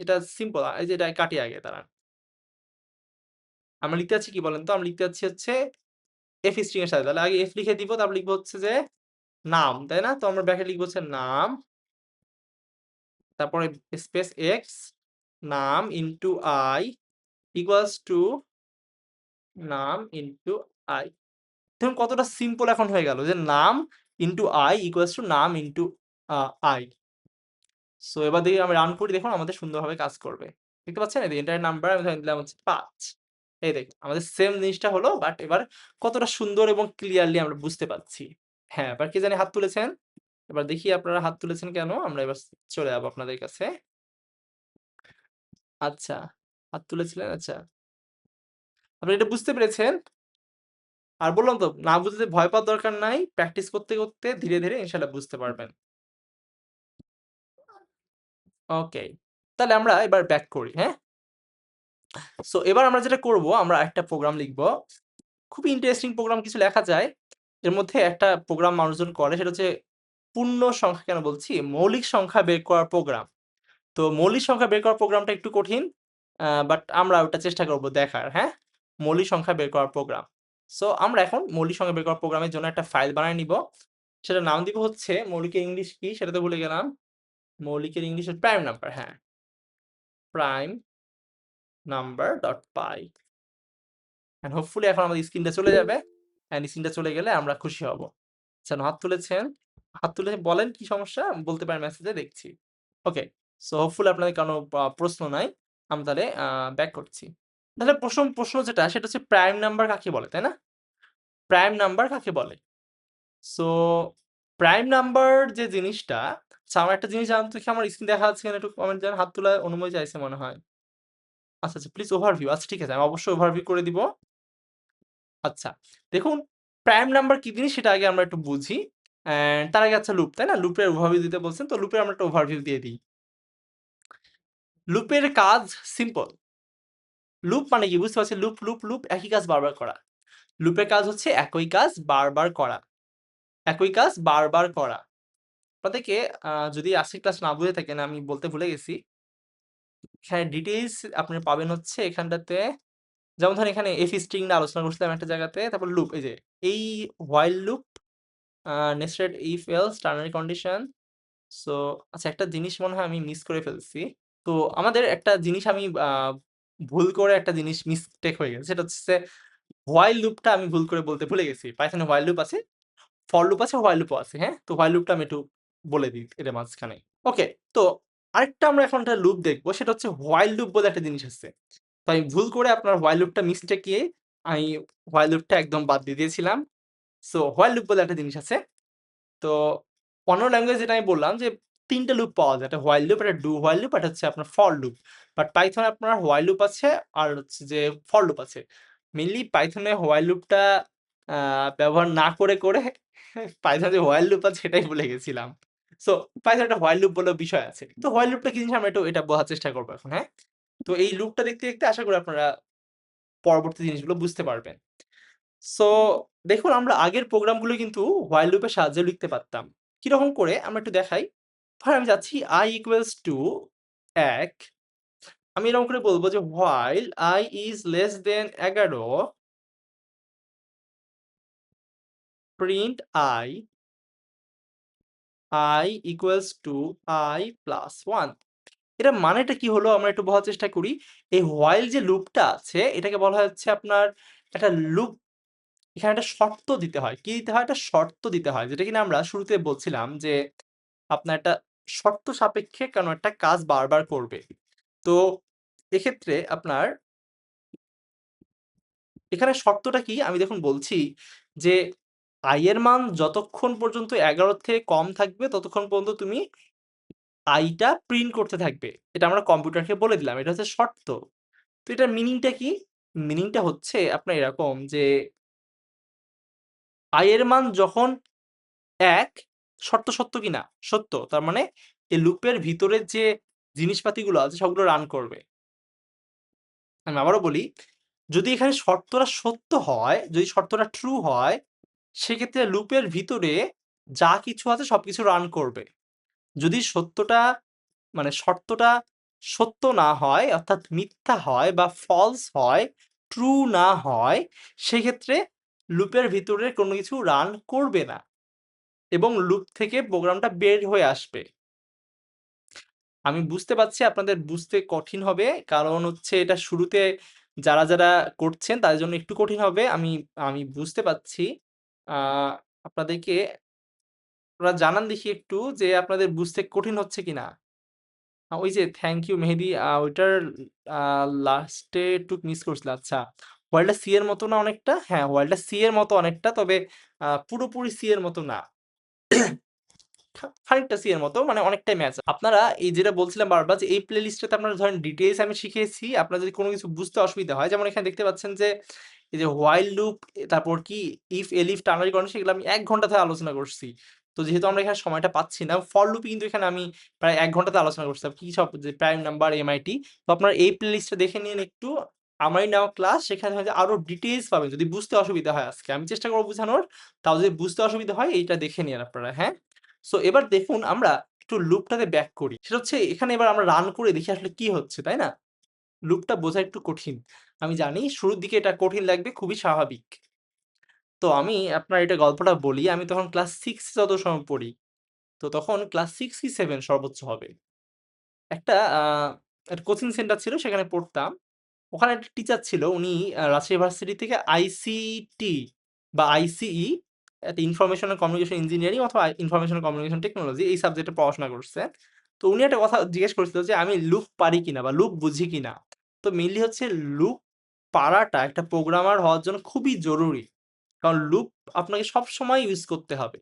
এটা সিম্পল। এই যে এটা কাটি আগে দাঁড়ান। আমরা লিখতে যাচ্ছি কি বলেন তো? আমরা লিখতে যাচ্ছি হচ্ছে এফ স্ট্রিং এর সাথে। তাহলে আগে এফ লিখে দিব, তারপর লিখব হচ্ছে যে নাম, তাই না? তো আমরা ব্র্যাকেট লিখব হচ্ছে নাম, তারপরে স্পেস এক্স, নাম ইনটু আই ইকুয়ালস টু নাম ইনটু আই। দেখুন কতটা সিম্পল এখন হয়ে গেল যে নাম ইনটু আই ইকুয়ালস টু নাম ইনটু আই। সো এবার দেখি আমি রান করি, দেখুন আমাদের সুন্দরভাবে কাজ করবে। দেখতে পাচ্ছেন? এই যে এন্টার নাম্বার আমি ধরে দিলাম হচ্ছে ৫। এই দেখুন আমাদের সেম জিনিসটা হলো, বাট এবার কতটা সুন্দর এবং ক্লিয়ারলি আমরা বুঝতে পারছি। হ্যাঁ, এবার কে জানি হাত তুলেছেন? এবার দেখি আপনারা হাত তুলেছেন কেন? আমরা এবার চলে যাবো আপনাদের কাছে। আচ্ছা, হাত তুলেছিলেন, আচ্ছা। আপনি এটা বুঝতে পেরেছেন? আর বললাম তো না বুঝলে ভয় পাওয়ার দরকার নাই। প্র্যাকটিস করতে, করতে ধীরে, ধীরে ইনশাআল্লাহ বুঝতে পারবেন। ওকে। তাহলে আমরা এবার ব্যাক করি, হ্যাঁ? সো এবার আমরা যেটা করব আমরা একটা প্রোগ্রাম লিখব। খুবই ইন্টারেস্টিং প্রোগ্রাম কিছু লেখা যায়। এর মধ্যে একটা প্রোগ্রাম মানুষজন করে সেটা হচ্ছে পূর্ণ সংখ্যা কেন বলছি? মৌলিক সংখ্যা বের করার প্রোগ্রাম। তো মৌলিক সংখ্যা বের করার প্রোগ্রামটা একটু কঠিন। বাট আমরা ওটা চেষ্টা করব দেখার, হ্যাঁ? মৌলিক সংখ্যা বের করার প্রোগ্রাম। সো আমরা এখন মৌলিক সংখ্যা বের করার প্রোগ্রামের জন্য একটা ফাইল বানায় নিব। সেটার নাম দিব হচ্ছে মৌলিকের ইংলিশ কি সেটা তো ভুলে গেলাম। মৌলিকের ইংলিশ প্রাইম নাম্বার, হ্যাঁ। Prime number dot pi. And hopefully এখন আমাদের স্ক্রিনটা চলে যাবে। অ্যান্ড স্ক্রিনটা চলে গেলে আমরা খুশি হব। আচ্ছা, হাত তুলেছেন। হাত তুলে বলেন কি সমস্যা? বলতে পারেন মেসেজে, দেখছি। ওকে। সো হোপফুলি আপনাদের কোনো প্রশ্ন নাই। আমি তাহলে ব্যাক করছি। তাহলে প্রথম প্রশ্ন যেটা সেটা হচ্ছে প্রাইম নাম্বার কাকে বলে, তাই না? প্রাইম নাম্বার কাকে বলে? সো প্রাইম নাম্বার যে জিনিসটা, আচ্ছা আমার একটা জিনিস জানান তো দেখি, আমার স্ক্রিন দেখা যাচ্ছে কিনা একটু কমেন্ট জানান। হাত তোলার অনুমতি চাইছে মনে হয়। আচ্ছা, আচ্ছা প্লিজ ওভারভিউ। আচ্ছা ঠিক আছে, আমি অবশ্যই ওভারভিউ করে দিব। আচ্ছা, দেখুন প্রাইম নাম্বার কি জিনিস সেটা আগে আমরা একটু বুঝি। তার আগে আচ্ছা লুপ, তাই না? লুপের ওভারভিউ দিতে বলছেন। তো লুপের আমরা একটা ওভারভিউ দিয়ে দিই। লুপের কাজ সিম্পল। লুপ মানে কি বুঝতে পারছেন? লুপ, লুপ, লুপ একই কাজ বারবার করা। লুপের কাজ হচ্ছে একই কাজ বারবার করা। একই কাজ বারবার করা। আপনাদেরকে যদি আজকের ক্লাস না বুঝে থাকেন আমি বলতে ভুলে গেছি। এখানে ডিটেইলস আপনি পাবেন হচ্ছে এখানটাতে, যেমন ধরেন এখানে এফ স্ট্রিং নিয়ে আলোচনা করছিলাম একটা জায়গাতে। তারপর লুপ, এই যে এই while loop, nested if else, ternary condition. So আচ্ছা একটা জিনিস মনে হয় আমি মিস করে ফেলছি। তো আমাদের একটা জিনিস আমি ভুল করে একটা জিনিস মিস্টেক হয়ে গেছে। সেটা হচ্ছে হোয়াইল লুপটা আমি ভুল করে বলতে ভুলে গেছি। পাইথনে হোয়াইল লুপ আছে, ফর লুপ আছে, হোয়াইল লুপও আছে, হ্যাঁ? তো হোয়াইল লুপটা আমি একটু বলে দিই এটার মাঝখানে। ওকে, তো আরেকটা আমরা এখন একটা লুপ দেখবো সেটা হচ্ছে হোয়াইল লুপ বলে একটা জিনিস আছে। তো আমি ভুল করে আপনার হোয়াইল লুপটা মিস্টেকিয়ে আমি হোয়াইল লুপটা একদম বাদ দিয়ে দিয়েছিলাম। সো হোয়াইল লুপ বলে একটা জিনিস আছে। তো অন্য ল্যাঙ্গুয়েজ যেটা আমি বললাম যে ৩ টা লুপ পাওয়া যায়। একটা হোয়াইল লুপ, একটা ডু হোয়াইল লুপ, একটা হচ্ছে আপনার ফর লুপ। বাট পাইথনে আপনার হোয়াইল লুপ আছে আর হচ্ছে যে ফর লুপ আছে। মেইনলি পাইথনে হোয়াইল লুপটা আ ব্যবহার না করে, করে পাইথনে যে হোয়াইল লুপ আছে সেটাই ভুলে গেছিলাম। সো পাইথনে একটা হোয়াইল লুপ বলেও বিষয় আছে। তো হোয়াইল লুপটা কি জিনিস আমরা একটু এটা বোঝার চেষ্টা করব এখন, হ্যাঁ? তো এই লুপটা দেখতে, দেখতে আশা করি আপনারা পরবর্তী জিনিসগুলো বুঝতে পারবেন। সো দেখুন আমরা আগের প্রোগ্রামগুলো কিন্তু হোয়াইল লুপের সাহায্যে লিখতে পারতাম। কিরকম করে আমরা একটু দেখাই। ধরেন আমি যাচ্ছি i equals to ১, আমি এরকম করে বলব যে while i is less than ১১ print i equals to i plus 1। এটার মানেটা কি হলো আমরা একটু বোঝার চেষ্টা করি। এই while যে লুপটা আছে এটাকে বলা হচ্ছে আপনার একটা লুপ। এখানে একটা শর্ত দিতে হয়। কি দিতে হয়? একটা শর্ত দিতে হয়। যেটা কিনা আমরা শুরুতে বলছিলাম যে আপনার একটা শর্ত সাপেক্ষে কেন একটা কাজ বারবার করবে। তো এক্ষেত্রে আপনার এখানে শর্তটা কি? আমি দেখুন বলছি যে, i এর মান যতক্ষণ পর্যন্ত ১১ র থেকে কম থাকবে ততক্ষণ পর্যন্ত তুমি i টা প্রিন্ট করতে থাকবে। এটা আমরা কম্পিউটারকে বলে দিলাম। এটা হচ্ছে শর্ত। তো এটার মিনিংটা কি? মিনিংটা হচ্ছে আপনার এরকম যে, i এর মান যখন ১ শর্ত সত্য কিনা? সত্য। তার মানে এই লুপের ভিতরের যে জিনিসপাতিগুলো আছে সবগুলো রান করবে। আমি আবারও বলি, যদি এখানে শর্তটা সত্য হয়, যদি শর্তটা ট্রু হয়, সেক্ষেত্রে লুপের ভিতরে যা কিছু আছে সবকিছু রান করবে। যদি সত্যটা মানে শর্তটা সত্য না হয় অর্থাৎ মিথ্যা হয় বা ফলস হয়, ট্রু না হয়, সেক্ষেত্রে লুপের ভিতরে কোনো কিছু রান করবে না এবং লুপ থেকে প্রোগ্রামটা বের হয়ে আসবে। আমি বুঝতে পারছি আপনাদের বুঝতে কঠিন হবে। কারণ হচ্ছে এটা শুরুতে যারা করছেন তাদের জন্য একটু কঠিন হবে। আমি আমি বুঝতে পারছি। আ আপনাদেরকে আপনারা জানান দেখি একটু যে আপনাদের বুঝতে কঠিন হচ্ছে কিনা? ওই যে থ্যাংক ইউ মেহেদী ওইটার আ লাস্টে একটু মিস করছিলাম। আচ্ছা। হোয়াইলটা সি এর মতো না অনেকটা? হ্যাঁ, হোয়াইলটা সি এর মতো অনেকটা। তবে পুরোপুরি সি এর মতো না। খানিকটা সি এর মতো মানে অনেকটাই ম্যাচ। আপনারা এই যেটা বলছিলাম বারবার যে এই প্লেলিস্টটাতে আপনারা ধরেন ডিটেইলস আমি শিখিয়েছি। আপনার যদি কোনো কিছু বুঝতে অসুবিধা হয় যেমন এখানে দেখতে পাচ্ছেন যে এই যে while loop তারপর কি if, elif, ternary condition এগুলো আমি ১ ঘন্টা ধরে আলোচনা করছি। তো যেহেতু আমরা এখানে সময়টা পাচ্ছি না, ফর লুপ কিন্তু এখানে আমি প্রায় ১ ঘন্টাতে আলোচনা করছিলাম। কি সব যে প্রাইম নাম্বার, এমআইটি। তো আপনারা এই প্লেলিস্টটা দেখে নিয়েন একটু। আমারই নেওয়া ক্লাস সেখানে হয়তো আরো ডিটেইলস পাবেন যদি বুঝতে অসুবিধা হয় আজকে। আমি চেষ্টা করব বুঝানোর। তাও যদি বুঝতে অসুবিধা হয় এইটা দেখে নিয়েন আপনারা, হ্যাঁ? সো এবার দেখুন আমরা একটু লুপটাতে ব্যাক করি। সেটা হচ্ছে এখানে এবার আমরা রান করে দেখি আসলে কি হচ্ছে, তাই না? লুপটা বোঝা একটু কঠিন। আমি জানি শুরুর দিকে এটা কঠিন লাগবে, খুবই স্বাভাবিক। তো আমি আপনার এটা গল্পটা বলি। আমি তখন ক্লাস 6 এ যত সময় পড়ি। তো তখন ক্লাস 6 কি 7 সর্বোচ্চ হবে। আ একটা কোচিং সেন্টার ছিল সেখানে পড়তাম। ওখানে একটা টিচার ছিল। উনি রাজশাহী ইউনিভার্সিটি থেকে আইসিটি বা আইসিই একটা ইনফরমেশন অ্যান্ড কমিউনিকেশন ইঞ্জিনিয়ারিং অথবা ইনফরমেশন অ্যান্ড কমিউনিকেশন টেকনোলজি এই সাবজেক্টে পড়াশোনা করছে। তো উনি একটা কথা জিজ্ঞেস করছিল যে আমি লুপ পারি কিনা বা লুপ বুঝি কিনা। তো মেইনলি হচ্ছে লুপ পারাটা একটা প্রোগ্রামার হওয়ার জন্য খুবই জরুরি। কারণ লুপ আপনাকে সবসময় ইউজ করতে হবে।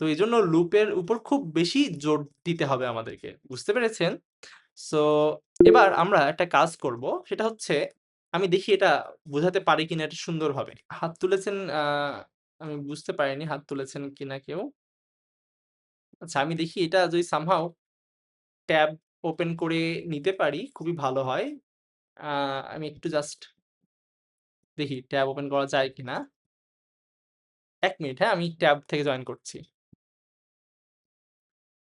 তো এজন্য লুপের উপর খুব বেশি জোর দিতে হবে আমাদেরকে। বুঝতে পেরেছেন? সো এবার আমরা একটা কাজ করব। সেটা হচ্ছে আমি দেখি এটা বোঝাতে পারি কিনা এটা সুন্দরভাবে। হাত তুলেছেন আমি বুঝতে পারিনি হাত তুলেছেন কিনা কেউ। আচ্ছা আমি দেখি এটা যদি somehow ট্যাব ওপেন করে নিতে পারি খুবই ভালো হয়। আ আমি একটু জাস্ট দেখি ট্যাব ওপেন করা যায় কিনা। ১ মিনিট হ্যাঁ, আমি ট্যাব থেকে জয়েন করছি।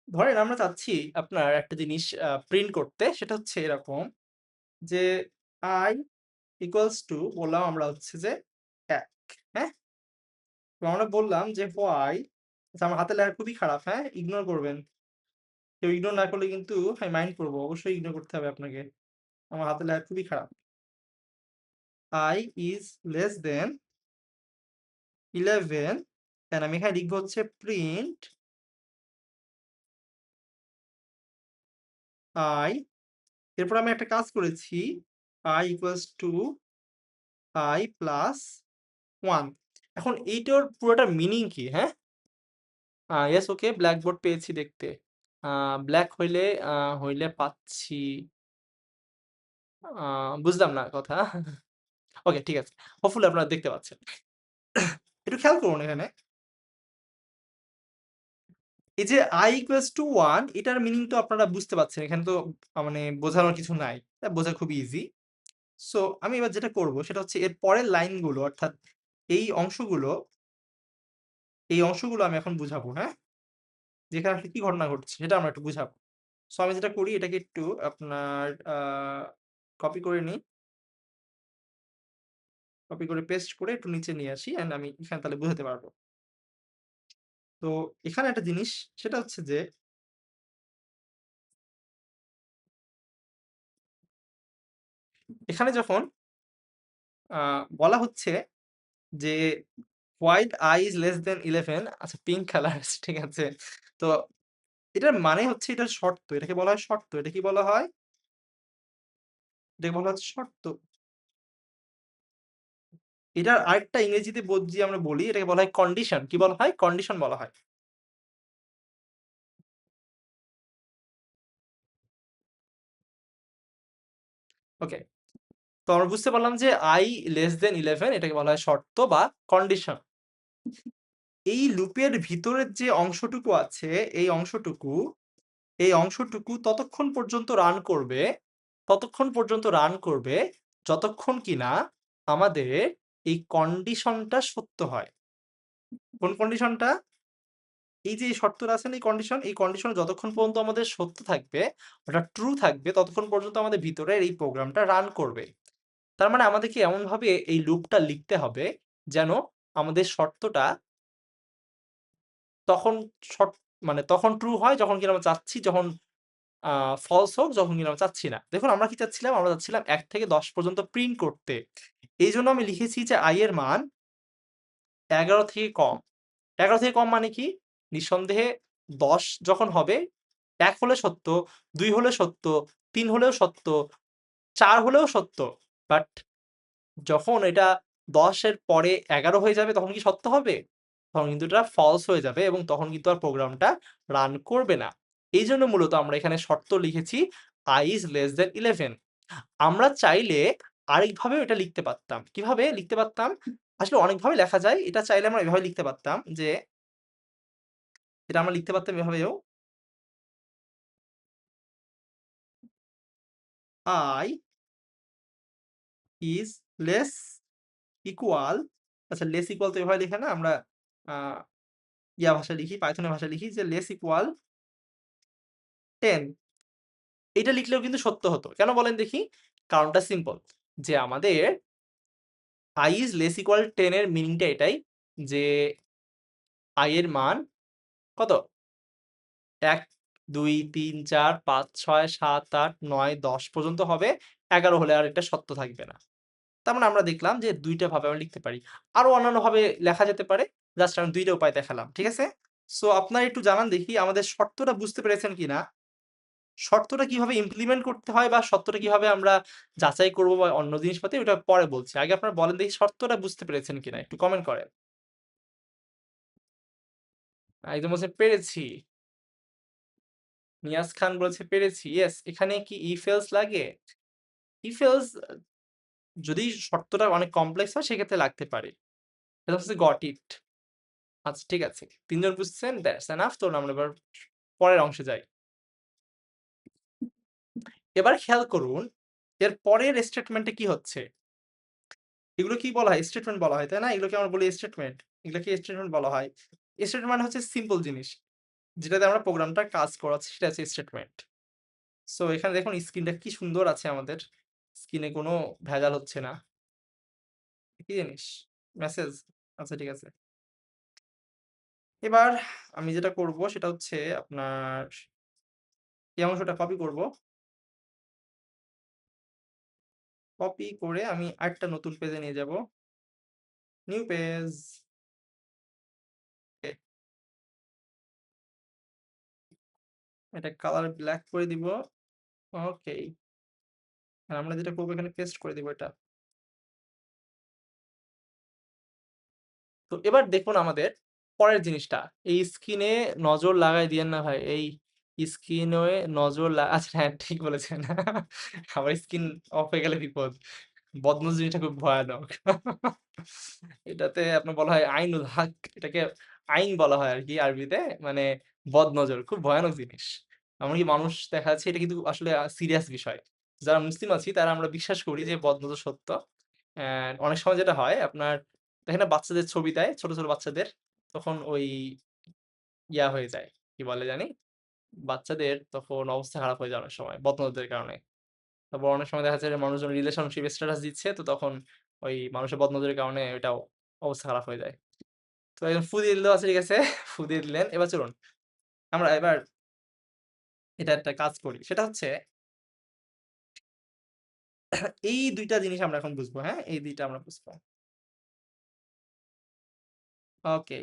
ধরেন আমরা চাচ্ছি আপনার একটা জিনিস প্রিন্ট করতে সেটা হচ্ছে এরকম যে i equals to বললাম আমরা হচ্ছে যে ১ হ্যাঁ? তো আমরা বললাম যে হোয়াই আচ্ছা আমার হাতের লেখা খুবই খারাপ হ্যাঁ? ইগনোর করবেন। কেউ ইগনোর না করলে কিন্তু আমি মাইন্ড করব। অবশ্যই ইগনোর করতে হবে আপনাকে। আমার হাতের লেখা খুবই খারাপ। i is less than 11 and আমি এখানে লিখব হচ্ছে প্রিন্ট i এরপর আমি একটা কাজ করেছি i equals to i plus 1 এখন এইটার পুরোটা মিনিং কি হ্যাঁ? ইয়েস ওকে ব্ল্যাকবোর্ড পেয়েছি দেখতে। আ ব্লাক হইলে আ হইলে পাচ্ছি আ বুঝলাম না কথা। ওকে ঠিক আছে। হোপফুলি আপনারা দেখতে পাচ্ছেন। একটু খেয়াল করুন এখানে। এই যে i equals to 1 এটার মিনিং তো আপনারা বুঝতে পারছেন। এখানে তো মানে বোঝানোর কিছু নাই। এটা বোঝা খুবই ইজি। সো আমি এবার যেটা করব সেটা হচ্ছে এর পরের লাইনগুলো অর্থাৎ এই অংশগুলো, এই অংশগুলো আমি এখন বুঝাবো, হ্যাঁ? যেখানে আসলে কি ঘটনা ঘটছে সেটা আমরা একটু বুঝাবো। সো আমি যেটা করি এটাকে একটু আপনার কপি করে নিই। কপি করে পেস্ট করে একটু নিচে নিয়ে আসি অ্যান্ড আমি এখানে তাহলে বুঝাতে পারব। তো এখানে একটা জিনিস সেটা হচ্ছে যে এখানে যখন আ বলা হচ্ছে যে white i is less than 11 আচ্ছা পিঙ্ক কালার ঠিক আছে। তো এটার মানে হচ্ছে এটা শর্ত। এটাকে বলা হয় শর্ত। এটা কি বলা হয়? এটাকে বলা হচ্ছে শর্ত। এটার আরেকটা ইংরেজিতে যদি আমরা বলি এটাকে বলা হয় কন্ডিশন। কি বলা হয়? কন্ডিশন বলা হয়। ওকে। তো আমরা বুঝতে পারলাম যে i লেস দ্যান 11 এটাকে বলা হয় শর্ত বা কন্ডিশন। এই লুপের ভিতরের যে অংশটুকু আছে, এই অংশটুকু ততক্ষণ পর্যন্ত রান করবে, যতক্ষণ কিনা আমাদের এই কন্ডিশনটা সত্য হয়। কোন কন্ডিশনটা? এই যে এই শর্তটা আছে না এই কন্ডিশন যতক্ষণ পর্যন্ত আমাদের সত্য থাকবে, ওটা ট্রু থাকবে ততক্ষণ পর্যন্ত আমাদের ভিতরের এই প্রোগ্রামটা রান করবে। তার মানে আমাদেরকে এমনভাবে এই লুপটা লিখতে হবে যেন আমাদের শর্তটা তখন শর্ত মানে তখন ট্রু হয় যখন কিনা আমরা চাচ্ছি, যখন ফলস হোক যখন কিনা আমরা চাচ্ছি না। দেখুন আমরা কি চাচ্ছিলাম? আমরা চাচ্ছিলাম ১ থেকে ১০ পর্যন্ত প্রিন্ট করতে। এইজন্য আমি লিখেছি যে i এর মান ১১ থেকে কম। ১১ থেকে কম মানে কি? নিঃসন্দেহে ১০ যখন হবে ১ হলে সত্য, ২ হলে সত্য, ৩ হলেও সত্য, ৪ হলেও সত্য। বাট যখন এটা ১০ এর পরে ১১ হয়ে যাবে তখন কি সত্য হবে? তখন কিন্তু এটা ফলস হয়ে যাবে এবং তখন কিন্তু আর প্রোগ্রামটা রান করবে না। এইজন্য মূলত আমরা এখানে শর্ত লিখেছি i is less than 11। আমরা চাইলে আরেকভাবেও এটা লিখতে পারতাম। কিভাবে লিখতে পারতাম? আসলে অনেকভাবে লেখা যায়। এটা চাইলে আমরা এভাবে লিখতে পারতাম যে, এটা আমরা লিখতে পারতাম এভাবেও i is less equal, আচ্ছা লেস ইকুয়াল তো এভাবে লিখে না আমরা আ ভাষায় লিখি, পাইথনের ভাষায় লিখি যে লেস ইকুয়াল 10। এটা লিখলেও কিন্তু সত্য হতো। কেন বলেন দেখি? কারণটা সিম্পল। যে আমাদের i is less equal 10 এর মিনিংটা এটাই যে i এর মান কত? ১, ২, ৩, ৪, ৫, ৬, ৭, ৮, ৯, ১০ পর্যন্ত হবে। ১১ হলে আর এটা সত্য থাকবে না। তার মানে আমরা দেখলাম যে ২ টা ভাবে আমরা লিখতে পারি। আরো অন্যান্যভাবে লেখা যেতে পারে। জাস্ট আমি ২ টা উপায় দেখালাম। ঠিক আছে? সো আপনারা একটু জানান দেখি আমাদের শর্তটা বুঝতে পেরেছেন কিনা? শর্তটা কিভাবে ইমপ্লিমেন্ট করতে হয় বা শর্তটা কিভাবে আমরা যাচাই করব বা অন্য জিনিসপাতি ওটা পরে বলছি। আগে আপনারা বলেন দেখি শর্তটা বুঝতে পেরেছেন কিনা? একটু কমেন্ট করেন। একজন বলছে পেরেছি। নিয়াজ খান বলেছে পেরেছি। ইয়েস, এখানে কি if else লাগে? if else যদি শর্তটা অনেক কমপ্লেক্স হয় সেক্ষেত্রে লাগতে পারে। এটা হচ্ছে গট ইট। আচ্ছা ঠিক আছে। ৩ জন বুঝছেন দ্যাটস এনাফ। তো আমরা এবার পরের অংশে যাই। এবার খেয়াল করুন এর পরের স্টেটমেন্টে কি হচ্ছে? এগুলো কি বলা হয়? স্টেটমেন্ট বলা হয়, তাই না? এগুলোকে আমরা বলি স্টেটমেন্ট। এগুলোকে স্টেটমেন্ট বলা হয়। স্টেটমেন্ট মানে হচ্ছে সিম্পল জিনিস। যেটাতে আমরা প্রোগ্রামটা কাজ করাচ্ছি সেটা হচ্ছে স্টেটমেন্ট। সো এখানে দেখুন স্ক্রিনটা কি সুন্দর আছে আমাদের। স্ক্রিনে কোনো ভেজাল হচ্ছে না। কি জিনিস? মেসেজ? আচ্ছা ঠিক আছে। এবার আমি যেটা করব সেটা হচ্ছে আপনার এই অংশটা কপি করব। কপি করে আমি আরেকটা নতুন পেজে নিয়ে যাব। New page. ওকে। এটা কালার ব্লাক করে দিব। ওকে। আর আমরা যেটা করব এখানে পেস্ট করে দিব এটা। তো এবার দেখুন আমাদের পরের জিনিসটা। এই স্ক্রিনে নজর লাগাই দিয়েন না ভাই। এই স্ক্রিনে নজর আচ্ছা হ্যাঁ, ঠিক বলেছেন। আমার স্ক্রিন অফ হয়ে গেলে বিপদ। বদনজর জিনিসটা খুব ভয়ানক। এটাতে আপনার বলা হয় আইনুল হক। এটাকে আইন বলা হয় আরকি আরবিতে। মানে বদনজর। খুব ভয়ানক জিনিস। এমনকি মানুষ দেখা যাচ্ছে এটা কিন্তু আসলে সিরিয়াস বিষয়। যারা মুসলিম আছি তারা আমরা বিশ্বাস করি যে বদনজর সত্য। অনেক সময় যেটা হয় আপনার দেখেন না বাচ্চাদের ছবি দেয়, ছোট, ছোট বাচ্চাদের। তখন ওই হয়ে যায়। কি বলে জানি? বাচ্চাদের তখন অবস্থা খারাপ হয়ে যায় অনেক সময় বদনজরের কারণে। তারপর অনেক সময় দেখা যায় যে মানুষজন রিলেশনশিপ স্ট্যাটাস দিচ্ছে তো তখন ওই মানুষের বদনজরের কারণে ওইটাও অবস্থা খারাপ হয়ে যায়। তো একজন ফু দিয়ে দিল আচ্ছা ঠিক আছে। ফু দিয়ে দিলেন। এবার চলুন। আমরা এবার এটা একটা কাজ করি। সেটা হচ্ছে এই ২ টা জিনিস আমরা এখন বুঝবো, হ্যাঁ? এই ২ টা আমরা বুঝবো। ওকে।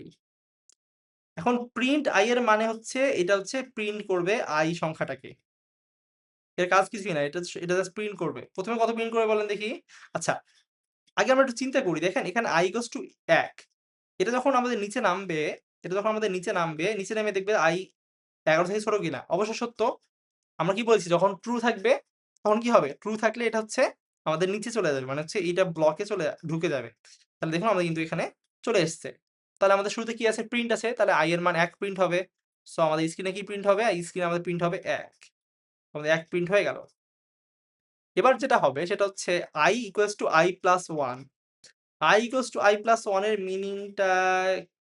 এখন প্রিন্ট i এর মানে হচ্ছে এটা হচ্ছে প্রিন্ট করবে i সংখ্যাটাকে। এর কাজ কিছুই না। এটা জাস্ট প্রিন্ট করবে। ১ম এ কত প্রিন্ট করবে বলেন দেখি? আচ্ছা আগে আমরা একটু চিন্তা করি। দেখেন এখানে i equals to ১ এটা যখন আমাদের নিচে নামবে, নিচে নেমে দেখবে i ১১ থেকে ছোট কিনা? অবশ্যই সত্য। আমরা কি বলেছি যখন ট্রু থাকবে তখন কি হবে? ট্রু থাকলে এটা হচ্ছে আমাদের নিচে চলে যাবে। মানে হচ্ছে এইটা ব্লকে ঢুকে যাবে। তাহলে দেখুন আমাদের কিন্তু এখানে চলে এসছে। তাহলে আমাদের শুরুতে কি আছে? প্রিন্ট আছে। তাহলে i এর মান ১ প্রিন্ট হবে। সো আমাদের স্ক্রিনে কি প্রিন্ট হবে? স্ক্রিনে আমাদের প্রিন্ট হবে ১। আমাদের ১ প্রিন্ট হয়ে গেল। এবার যেটা হবে সেটা হচ্ছে i equals to i plus 1 i equals to i plus 1 এর মিনিংটা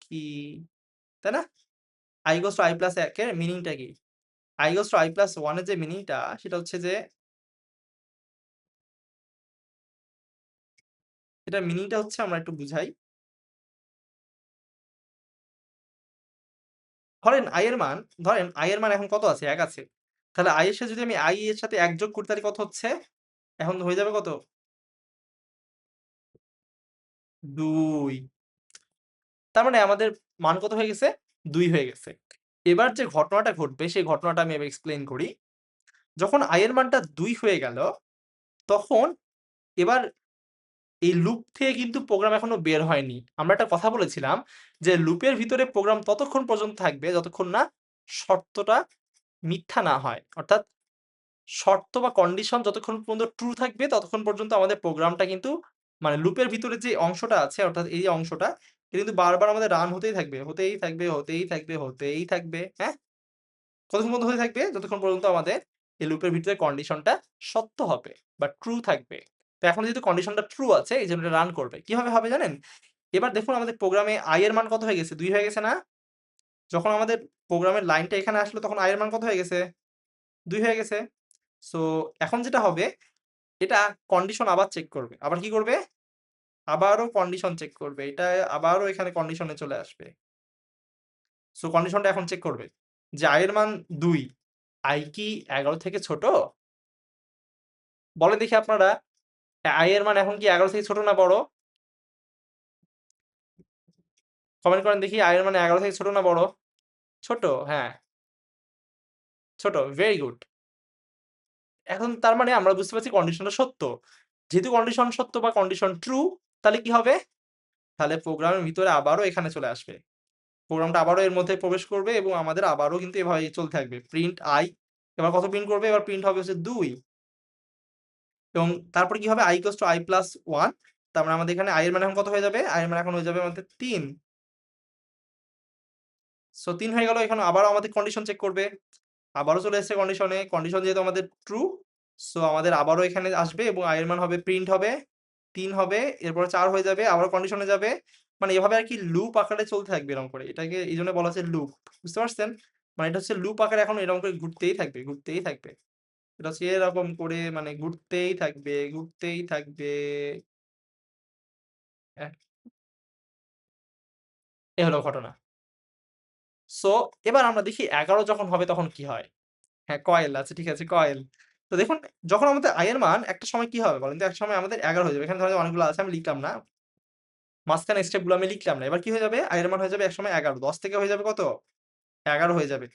কি? তাই না? i equals to i plus ১ এর মিনিংটা কি? i equals to i plus 1 এর যে মিনিংটা সেটা হচ্ছে যে এটার মিনিংটা হচ্ছে আমরা একটু বুঝাই। ধরেন i এর মান এখন কত আছে? ১ আছে। তাহলে i এর সাথে যদি আমি i এর সাথে ১ যোগ করি তাহলে কত হচ্ছে? এখন হয়ে যাবে কত? ২। তার মানে আমাদের মান কত হয়ে গেছে? ২ হয়ে গেছে। এবার যে ঘটনাটা ঘটবে সেই ঘটনাটা আমি এবার এক্সপ্লেইন করি। যখন i এর মানটা ২ হয়ে গেল তখন এবার এই লুপ থেকে কিন্তু প্রোগ্রাম এখনো বের হয়নি। আমরা একটা কথা বলেছিলাম যে লুপের ভিতরে প্রোগ্রাম ততক্ষণ পর্যন্ত থাকবে যতক্ষণ না শর্তটা মিথ্যা না হয়। অর্থাৎ শর্ত বা কন্ডিশন যতক্ষণ পর্যন্ত ট্রু থাকবে ততক্ষণ পর্যন্ত আমাদের প্রোগ্রামটা কিন্তু মানে লুপের ভিতরে যে অংশটা আছে অর্থাৎ এই যে অংশটা এটা কিন্তু বারবার আমাদের রান হতেই থাকবে, হতেই থাকবে, হতেই থাকবে, হতেই থাকবে। হ্যাঁ? কতক্ষণ পর্যন্ত হতে থাকবে? যতক্ষণ পর্যন্ত আমাদের এই লুপের ভিতরে কন্ডিশনটা সত্য হবে বা ট্রু থাকবে। তো এখন যেহেতু কন্ডিশনটা ট্রু আছে এইজন্য এটা রান করবে। কিভাবে হবে জানেন? এবার দেখুন আমাদের প্রোগ্রামে i এর মান কত হয়ে গেছে? ২ হয়ে গেছে না? যখন আমাদের প্রোগ্রামের লাইনটা এখানে আসলো তখন i এর মান কত হয়ে গেছে? ২ হয়ে গেছে। সো এখন যেটা হবে এটা কন্ডিশন আবার চেক করবে। আবার কি করবে? আবারও কন্ডিশন চেক করবে। এটা আবারও এখানে কন্ডিশনে চলে আসবে। সো কন্ডিশনটা এখন চেক করবে। যে i এর মান ২। i কি ১১ থেকে ছোট? বলেন দেখি আপনারা i এর মান এখন কি ১১ থেকে ছোট না বড়? কমেন্ট করেন দেখি i এর মান ১১ থেকে ছোট না বড়? ছোট, হ্যাঁ, ছোট। Very good. এখন তার মানে আমরা বুঝতে পারছি কন্ডিশনটা সত্য। যেহেতু কন্ডিশন সত্য বা কন্ডিশন ট্রু তাহলে কি হবে? তাহলে প্রোগ্রামের ভিতরে আবারও এখানে চলে আসবে। প্রোগ্রামটা আবারও এর মধ্যে প্রবেশ করবে এবং আমাদের আবারও কিন্তু এভাবেই চলতে থাকবে। প্রিন্ট i এবার কত প্রিন্ট করবে? এবার প্রিন্ট হবে হচ্ছে ২ এবং তারপরে কি হবে? i equals to i plus 1 তার মানে আমাদের এখানে i এর মান এখন কত হয়ে যাবে? i এর মান এখন হয়ে যাবে আমাদের ৩। সো ৩ হয়ে গেল। এখন আবারও আমাদের কন্ডিশন চেক করবে। আবারও চলে এসেছে কন্ডিশনে। কন্ডিশন যেহেতু আমাদের ট্রু, সো আমাদের আবারও এখানে আসবে এবং i এর মান হবে প্রিন্ট হবে, ৩ হবে, এরপরে ৪ হয়ে যাবে, আবারও কন্ডিশনে যাবে। মানে এভাবে আরকি লুপ আকারে চলতে থাকবে এরকম করে। এটাকে এইজন্য বলা হচ্ছে লুপ। বুঝতে পারছেন? মানে এটা হচ্ছে লুপ আকারে এখন এরকম করে ঘুরতেই থাকবে, ঘুরতেই থাকবে। এটা হচ্ছে এরকম করে মানে ঘুরতেই থাকবে, ঘুরতেই থাকবে। অ্যা এ হলো ঘটনা। সো এবার আমরা দেখি ১১ যখন হবে তখন কি হয়? হ্যাঁ, কয়েল আচ্ছা ঠিক আছে কয়েল। তো দেখুন যখন আমাদের i এর মান একটা সময় কি হবে বলেন তো? একটা সময় আমাদের ১১ হয়ে যাবে। এখানে ধরেন অনেকগুলো আছে আমি লিখলাম না। মাঝখানের স্টেপগুলো আমি লিখলাম না। এবার কি হয়ে যাবে? i এর মান হয়ে যাবে একসময় ১১। ১০ থেকে হয়ে যাবে কত? ১১ হয়ে যাবে।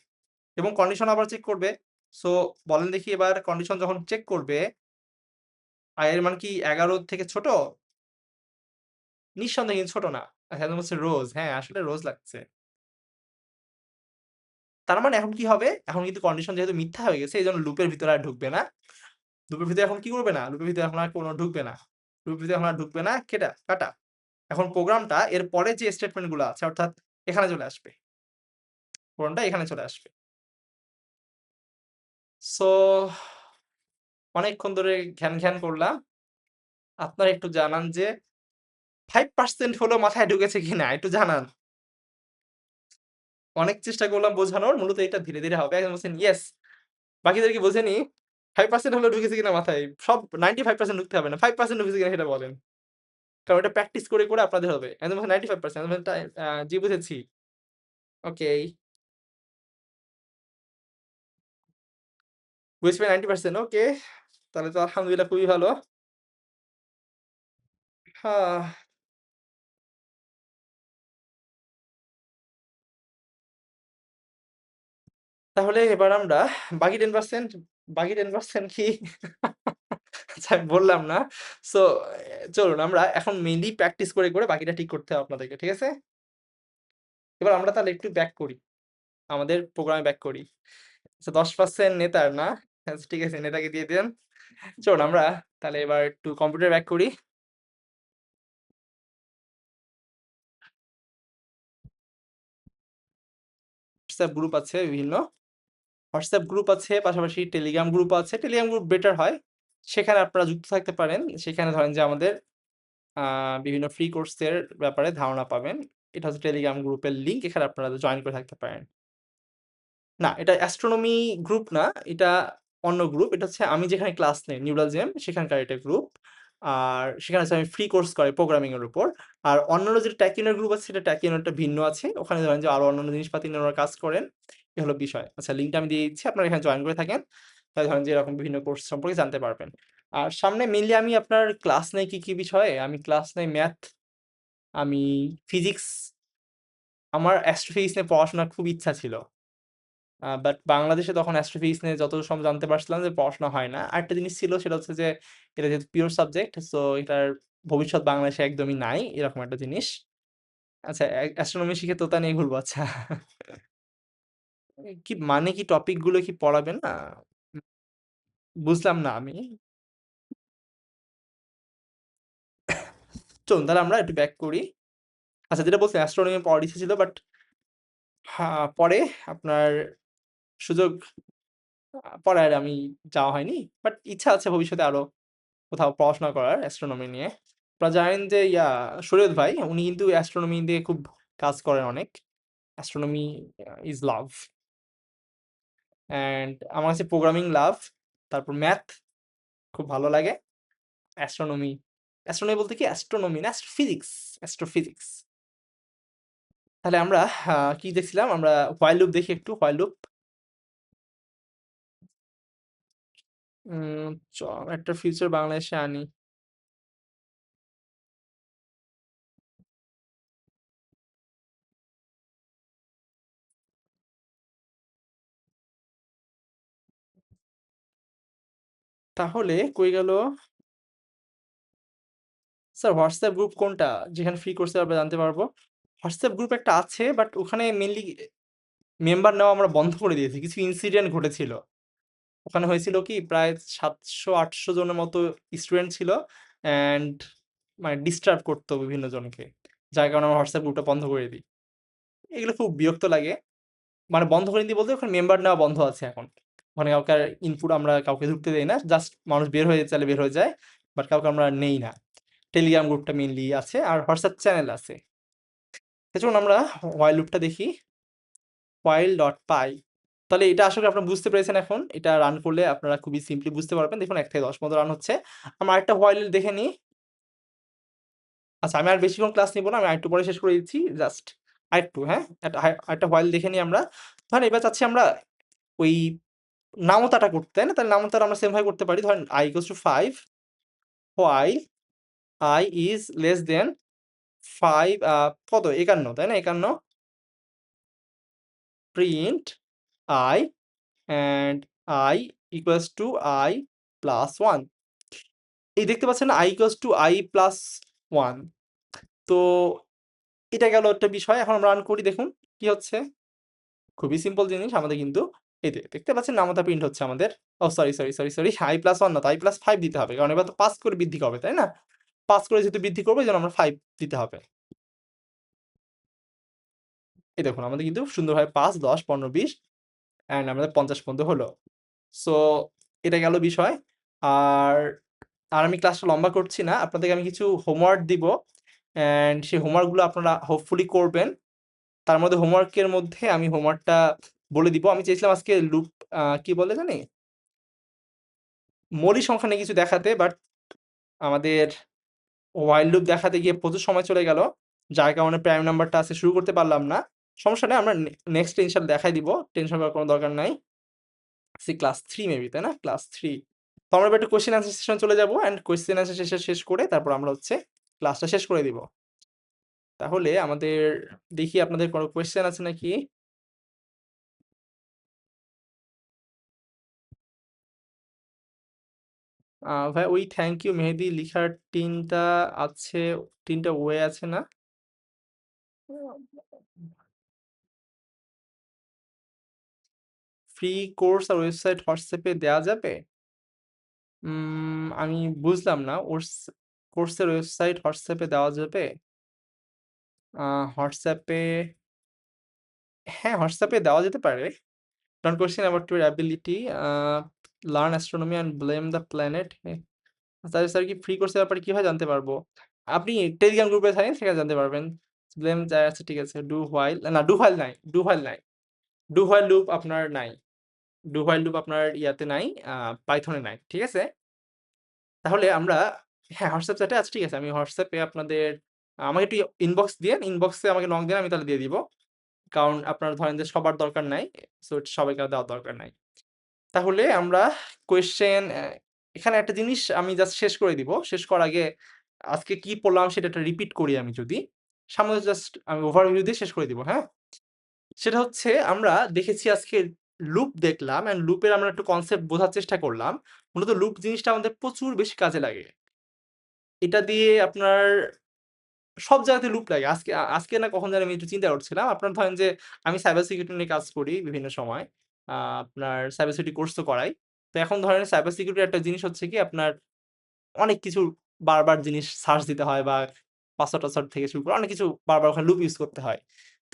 এবং কন্ডিশন আবার চেক করবে। সো বলেন দেখি এবার কন্ডিশন যখন চেক করবে, i এর মান কি ১১ থেকে ছোট? নিঃসন্দেহে কিন্তু ছোট না। আচ্ছা একদম হচ্ছে রোজ। হ্যাঁ, আসলে রোজ লাগছে। তার মানে এখন কি হবে? এখন কিন্তু কন্ডিশন যেহেতু মিথ্যা হয়ে গেছে এজন্য লুপের ভিতরে আর ঢুকবে না। লুপের ভিতরে এখন কি করবে না? লুপের ভিতরে এখন আর কোনো ঢুকবে না। লুপের ভিতরে এখন আর ঢুকবে না। কাটা। এখন প্রোগ্রামটা এর পরে যে স্টেটমেন্ট গুলো আছে অর্থাৎ এখানে চলে আসবে। প্রোগ্রামটা এখানে চলে আসবে। সো অনেকক্ষণ ধরে ঘ্যান করলাম। আপনারা একটু জানান যে 5% হলেও মাথায় ঢুকেছে কিনা একটু জানান। অনেক চেষ্টা করলাম বোঝানোর। মূলত এটা ধীরে হবে। একজন বলছেন, "ইয়েস।" বাকিদের কি বোঝেনি? 5% হলেও ঢুকেছে কিনা মাথায়? সব 95% ঢুকতে হবে না। 5% ঢুকেছে কিনা সেটা বলেন। কারণ এটা প্র্যাকটিস করে আপনাদের হবে। একজন বলছে 95% আমি বললাম, জি বুঝেছি।" ওকে। বুঝেছি ভাই 90% ওকে। তাহলে তো আলহামদুলিল্লাহ খুবই ভালো। হাহ, তাহলে এবার আমরা বাকি 10% বাকি 10% কি? আচ্ছা আমি বললাম না। সো চলুন আমরা এখন মেইনলি প্র্যাকটিস করে বাকিটা ঠিক করতে হবে আপনাদেরকে। ঠিক আছে? এবার আমরা তাহলে একটু ব্যাক করি। আমাদের প্রোগ্রামে ব্যাক করি। আচ্ছা 10% নেতার না? আচ্ছা ঠিক আছে নেতাকে দিয়ে দেন। চলুন আমরা তাহলে এবার একটু কম্পিউটার ব্যাক করি। WhatsApp গ্রুপ আছে বিভিন্ন। WhatsApp গ্রুপ আছে, পাশাপাশি Telegram গ্রুপ আছে। Telegram গ্রুপ বেটার হয়। সেখানে আপনারা যুক্ত থাকতে পারেন। সেখানে ধরেন যে আমাদের আ বিভিন্ন ফ্রি কোর্সের ব্যাপারে ধারণা পাবেন। এটা হচ্ছে Telegram গ্রুপের লিঙ্ক। এখানে আপনারা জয়েন করে থাকতে পারেন। না, এটা অ্যাস্ট্রোনমি গ্রুপ না। এটা অন্য গ্রুপ। এটা হচ্ছে আমি যেখানে ক্লাস নেই নিউরাল জেম সেখানকার এটা গ্রুপ। আর সেখানে হচ্ছে আমি ফ্রি কোর্স করাই প্রোগ্রামিং এর উপর। আর অন্যান্য যেটা ট্যাকিউন এর গ্রুপ আছে সেটা ট্যাকিউন একটা ভিন্ন আছে। ওখানে ধরেন যে আরো অন্যান্য জিনিসপাতি নিয়ে ওরা কাজ করেন। এ হলো বিষয়। আচ্ছা লিঙ্কটা আমি দিয়ে দিচ্ছি। আপনারা এখানে জয়েন করে থাকেন। তাহলে ধরেন যে এরকম বিভিন্ন কোর্স সম্পর্কে জানতে পারবেন। আর সামনে মেইনলি আমি আপনার ক্লাস নেই কি বিষয়ে? আমি ক্লাস নেই ম্যাথ, আমি ফিজিক্স, আমার অ্যাস্ট্রোফিজিক্স নিয়ে পড়াশোনার খুব ইচ্ছা ছিল। বাট বাংলাদেশে তখন অ্যাস্ট্রোফিজিক্স নিয়ে যতদূর জানতে পারছিলাম যে পড়াশোনা হয় না। আরেকটা জিনিস ছিল সেটা হচ্ছে যে এটা যেহেতু পিওর সাবজেক্ট সো এটার ভবিষ্যৎ বাংলাদেশে একদমই নাই এরকম একটা জিনিস। আচ্ছা অ্যাস্ট্রোনমি শিখে তোতা নিয়ে ঘুরবো আচ্ছা। কি মানে কি টপিক গুলো কি পড়াবেন না? বুঝলাম না আমি। চলুন তাহলে আমরা একটু ব্যাক করি। আচ্ছা যেটা বলছিলাম অ্যাস্ট্রোনমি পড়ার ইচ্ছা ছিল বাট পরে আপনার সুযোগ পরে আর আমি যাওয়া হয়নি। বাট ইচ্ছা আছে ভবিষ্যতে আরো কোথাও পড়াশোনা করার অ্যাস্ট্রোনমি নিয়ে। আপনারা জানেন যে শরীয়ত ভাই উনি কিন্তু অ্যাস্ট্রোনমি দিয়ে খুব কাজ করেন অনেক। Astronomy is love. অ্যান্ড আমার কাছে প্রোগ্রামিং লাভ, তারপর ম্যাথ খুব ভালো লাগে। অ্যাস্ট্রোনমি, অ্যাস্ট্রোনমি বলতে কি অ্যাস্ট্রোনমি না অ্যাস্ট্রোফিজিক্স, অ্যাস্ট্রোফিজিক্স। তাহলে আমরা কি দেখছিলাম? আমরা হোয়াইল লুপ দেখি একটু হোয়াইল লুপ। উম চ একটা ফিউচার বাংলাদেশে আনি। তাহলে কই গেল? স্যার হোয়াটসঅ্যাপ গ্রুপ কোনটা? যেখানে ফ্রি কোর্সে আমরা জানতে পারবো? হোয়াটসঅ্যাপ গ্রুপ একটা আছে বাট ওখানে মেইনলি মেম্বার নেওয়া আমরা বন্ধ করে দিয়েছি। কিছু ইনসিডেন্ট ঘটেছিল। ওখানে হয়েছিল কি প্রায় ৭০০-৮০০ জনের মতো স্টুডেন্ট ছিল অ্যান্ড মানে ডিস্টার্ব করতো বিভিন্ন জনকে। যার কারণে আমরা হোয়াটসঅ্যাপ গ্রুপটা বন্ধ করে দিই। এগুলো খুব বিরক্ত লাগে। মানে বন্ধ করে দিই বলতে ওখানে মেম্বার নেওয়া বন্ধ আছে এখন। ওখানে কাউকে আর ইনপুট আমরা কাউকে ঢুকতে দেই না। জাস্ট মানুষ বের হয়ে চাইলে বের হয়ে যায়। বাট কাউকে আমরা নেই না। টেলিগ্রাম গ্রুপটা মেইনলি আছে আর হোয়াটসঅ্যাপ চ্যানেল আছে। তো চলুন আমরা while লুপটা দেখি। while.py তাহলে এটা আসলে আপনারা বুঝতে পেরেছেন এখন। এটা রান করলে আপনারা খুবই সিম্পলি বুঝতে পারবেন। দেখুন ১ থেকে ১০ পর্যন্ত রান হচ্ছে। আমরা আরেকটা while দেখে নিই। আচ্ছা আমি আর বেশিক্ষণ ক্লাস নিব না। আমি আরেকটু পরে শেষ করে দিচ্ছি। জাস্ট আরেকটু হ্যাঁ? আরেকটা while দেখে নিই আমরা। ধরেন এবার চাচ্ছি আমরা ওই নামতাটা করতে, তাই না? তাহলে নামতাটা আমরা সেম ভাবে করতে পারি। ধরেন i equals to 5 while I is less than 5 কত ৫১ তাই না? ৫১ print I and I equals to I plus 1 এই দেখতে পাচ্ছেন না I equals to I plus 1 তো এটা গেল একটা বিষয়। এখন আমরা রান করি দেখুন কি হচ্ছে? খুবই সিম্পল জিনিস আমাদের কিন্তু এই যে দেখতে পাচ্ছেন নামতা প্রিন্ট হচ্ছে আমাদের। সরি I plus 1 না তো I plus 5 দিতে হবে। কারণ এবার তো পাস করে বৃদ্ধি হবে, তাই না? পাস করে যেহেতু বৃদ্ধি করব এজন্য আমরা 5 দিতে হবে। এই দেখুন আমাদের কিন্তু সুন্দরভাবে ৫, ১০, ১৫, ২০ অ্যান্ড আমাদের ৫০ পর্যন্ত হলো। সো এটা গেল বিষয়। আর আমি ক্লাসটা লম্বা করছি না। আপনাদেরকে আমি কিছু হোমওয়ার্ক দিব। অ্যান্ড সেই হোমওয়ার্কগুলো আপনারা হোপফুলি করবেন। তার মধ্যে হোমওয়ার্কের মধ্যে আমি হোমওয়ার্কটা বলে দিব। আমি চেয়েছিলাম আজকে লুপ কি বলে জানি? মৌলিক সংখ্যা নিয়ে কিছু দেখাতে বাট আমাদের while লুপ দেখাতে গিয়ে প্রচুর সময় চলে গেল। যার কারণে প্রাইম নাম্বারটা আজকে শুরু করতে পারলাম না। সমস্যা নাই আমরা নেক্সট এ ইনশাআল্লাহ দেখাই দিব। টেনশন করার কোনো দরকার নাই। ক্লাস 3 মেবি তাই না? ক্লাস 3 তো আমরা এবার একটু কোয়েশ্চেন অ্যান্সার সেশনে চলে যাব অ্যান্ড কোয়েশ্চেন অ্যান্সার সেশন শেষ করে তারপর আমরা হচ্ছে ক্লাসটা শেষ করে দিব। তাহলে আমাদের দেখি আপনাদের কোনো কোয়েশ্চেন আছে নাকি? ভাই ওই থ্যাংক ইউ মেহেদী লিখার ৩ টা আছে, ৩ টা ওয়ে আছে না? ফ্রি কোর্স আর ওয়েবসাইট WhatsApp এ দেয়া যাবে? আমি বুঝলাম না। কোর্সের ওয়েবসাইট WhatsApp এ দেওয়া যাবে? আ WhatsApp এ হ্যাঁ, WhatsApp এ দেওয়া যেতে পারে। Don't question about your ability, learn astronomy and blame the planet. Sir কি ফ্রি কোর্সের ব্যাপারে কিভাবে জানতে পারবো? আপনি টেলিগ্রাম গ্রুপে থাকেন সেখানে জানতে পারবেন। ব্লেম যা আছে ঠিক আছে। ডু হোয়াইল না ডু হোয়াইল নাই, ডু হোয়াইল নাই। ডু হোয়াইল লুপ আপনার নাই। ডু হোয়াইল লুপ আপনার ইয়াতে নাই, পাইথন এ নাই। ঠিক আছে? তাহলে আমরা হ্যাঁ, WhatsApp চ্যাটে আছে ঠিক আছে। আমি WhatsApp এ আপনাদের আমাকে একটু ইনবক্স দিয়েন। ইনবক্সে আমাকে নক দেন আমি তাহলে দিয়ে দিব। কারণ আপনার ধরেন যে সবার দরকার নাই। সো সবাইকে আর দেওয়ার দরকার নাই। তাহলে আমরা কোয়েশ্চেন এখানে একটা জিনিস আমি জাস্ট শেষ করে দিব। শেষ করার আগে আজকে কি পড়লাম সেটা একটা রিপিট করি আমি যদি। সামনে জাস্ট আমি ওভারভিউ দিয়ে শেষ করে দিব, হ্যাঁ? সেটা হচ্ছে আমরা দেখেছি আজকে লুপ দেখলাম অ্যান্ড লুপের আমরা একটু কনসেপ্ট বোঝার চেষ্টা করলাম। মূলত লুপ জিনিসটা আমাদের প্রচুর বেশি কাজে লাগে। এটা দিয়ে আপনার সব জায়গাতে লুপ লাগে। আজকে না কখন জানি আমি একটু চিন্তা করছিলাম। আপনার ধরেন যে আমি সাইবার সিকিউরিটি নিয়ে কাজ করি বিভিন্ন সময়। আপনার সাইবার সিকিউরিটি কোর্স তো করাই। তো এখন ধরেন সাইবার সিকিউরিটির একটা জিনিস হচ্ছে কি আপনার অনেক কিছু বারবার জিনিস সার্চ দিতে হয় বা পাসওয়ার্ড-টাসওয়ার্ড থেকে শুরু করে অনেক কিছু বারবার ওখানে লুপ ইউজ করতে হয়। তো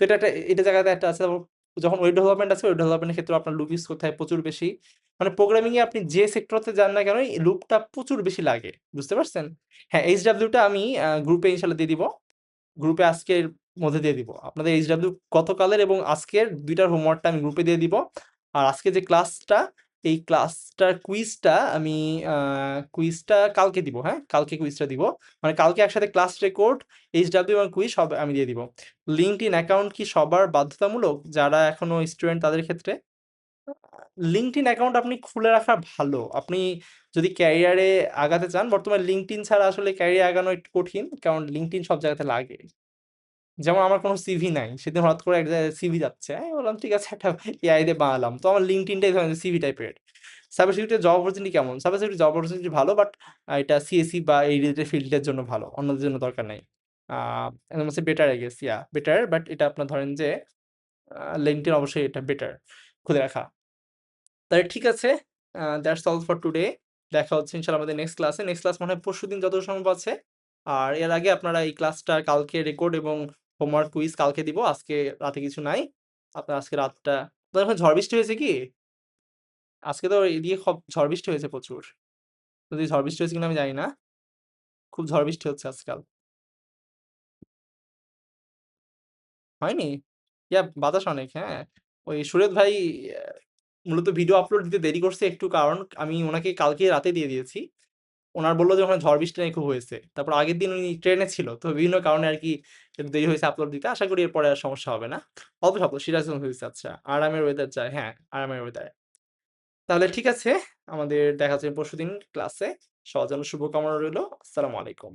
এটা জায়গাতে একটা আছে। তারপর যখন ওয়েব ডেভেলপমেন্ট আছে, ওয়েব ডেভেলপমেন্ট এর ক্ষেত্রেও আপনার লুপ ইউজ করতে হয় প্রচুর বেশি। মানে প্রোগ্রামিং এ আপনি যে সেক্টরতে যান না কেন এই লুপটা প্রচুর বেশি লাগে। বুঝতে পারছেন? হ্যাঁ, HW টা আমি গ্রুপে ইনশাআল্লাহ দিয়ে দিব। গ্রুপে আজকের মধ্যে দিয়ে দিব। আপনাদের এইচডব্লিউ গতকালের এবং আজকের ২ টার হোমওয়ার্কটা আমি গ্রুপে দিয়ে দিব। আর আজকে যে ক্লাসটা, এই ক্লাসটার কুইজটা আমি কুইজটা কালকে দিব, হ্যাঁ? কালকে কুইজটা দিব। মানে কালকে একসাথে ক্লাস রেকর্ড, এইচডব্লিউ এবং কুইজ সব আমি দিয়ে দিব। LinkedIn অ্যাকাউন্ট কি সবার বাধ্যতামূলক? যারা এখনো স্টুডেন্ট তাদের ক্ষেত্রে? LinkedIn অ্যাকাউন্ট আপনি খুলে রাখা ভালো। আপনি যদি ক্যারিয়ারে আগাতে চান, বর্তমানে LinkedIn ছাড়া আসলে ক্যারিয়ার আগানো একটু কঠিন। কারণ LinkedIn সব জায়গাতে লাগে। যেমন আমার কোনো সিভি নাই। সেদিন হঠাৎ করে এক জায়গায় সিভি যাচ্ছে। আমি বললাম ঠিক আছে একটা এআই দিয়ে বানালাম। তো আমার LinkedIn টাই ধরেন সিভি টাইপের। সাইবার সিকিউরিটি জব অপরচুনিটি কেমন? সাইবার সিকিউরিটি জব অপরচুনিটি ভালো বাট এটা সিএসই বা এই রিলেটেড ফিল্ডের জন্য ভালো। অন্যদের জন্য দরকার নাই। আ একদম হচ্ছে better I guess better but এটা আপনার ধরেন যে LinkedIn অবশ্যই এটা বেটার খুলে রাখা। তাহলে ঠিক আছে। That's all for today. দেখা হচ্ছে ইনশাআল্লাহ আমাদের নেক্সট ক্লাসে। নেক্সট ক্লাস মনে হয় পরশুদিন যতদূর সম্ভব আছে। আর এর আগে আপনারা এই ক্লাসটা কালকে রেকর্ড এবং হোমওয়ার্ক কুইজ কালকে দিব। আজকে রাতে কিছু নাই। আপনার আজকে রাতটা আপনাদের ওখানে ঝড় বৃষ্টি হয়েছে কি? আজকে তো এদিকে ঝড় বৃষ্টি হয়েছে প্রচুর। যদি ঝড় বৃষ্টি হয়েছে কিনা আমি জানি না। খুব ঝড় বৃষ্টি হচ্ছে আজকাল। হয়নি? বাতাস অনেক, হ্যাঁ। ওই সুরেত ভাই আ মূলত ভিডিও আপলোড দিতে দেরি করছে একটু কারণ আমি উনাকে কালকে রাতে দিয়ে দিয়েছি। উনার বলল যে ওখানে ঝড় বৃষ্টি নাকি খুব হয়েছে। তারপর আগের দিন উনি ট্রেনে ছিল। তো বিভিন্ন কারণে আরকি একটু দেরি হয়েছে আপলোড দিতে। আশা করি এরপরে আর সমস্যা হবে না। অল্প স্বল্প সিরাজগঞ্জ হয়েছে আচ্ছা। আরামের ওয়েদার চাই। হ্যাঁ, আরামের ওয়েদার। তাহলে ঠিক আছে। আমাদের দেখা হচ্ছে পরশুদিন ক্লাসে। সবার জন্য শুভকামনা রইলো। আসসালামু আলাইকুম।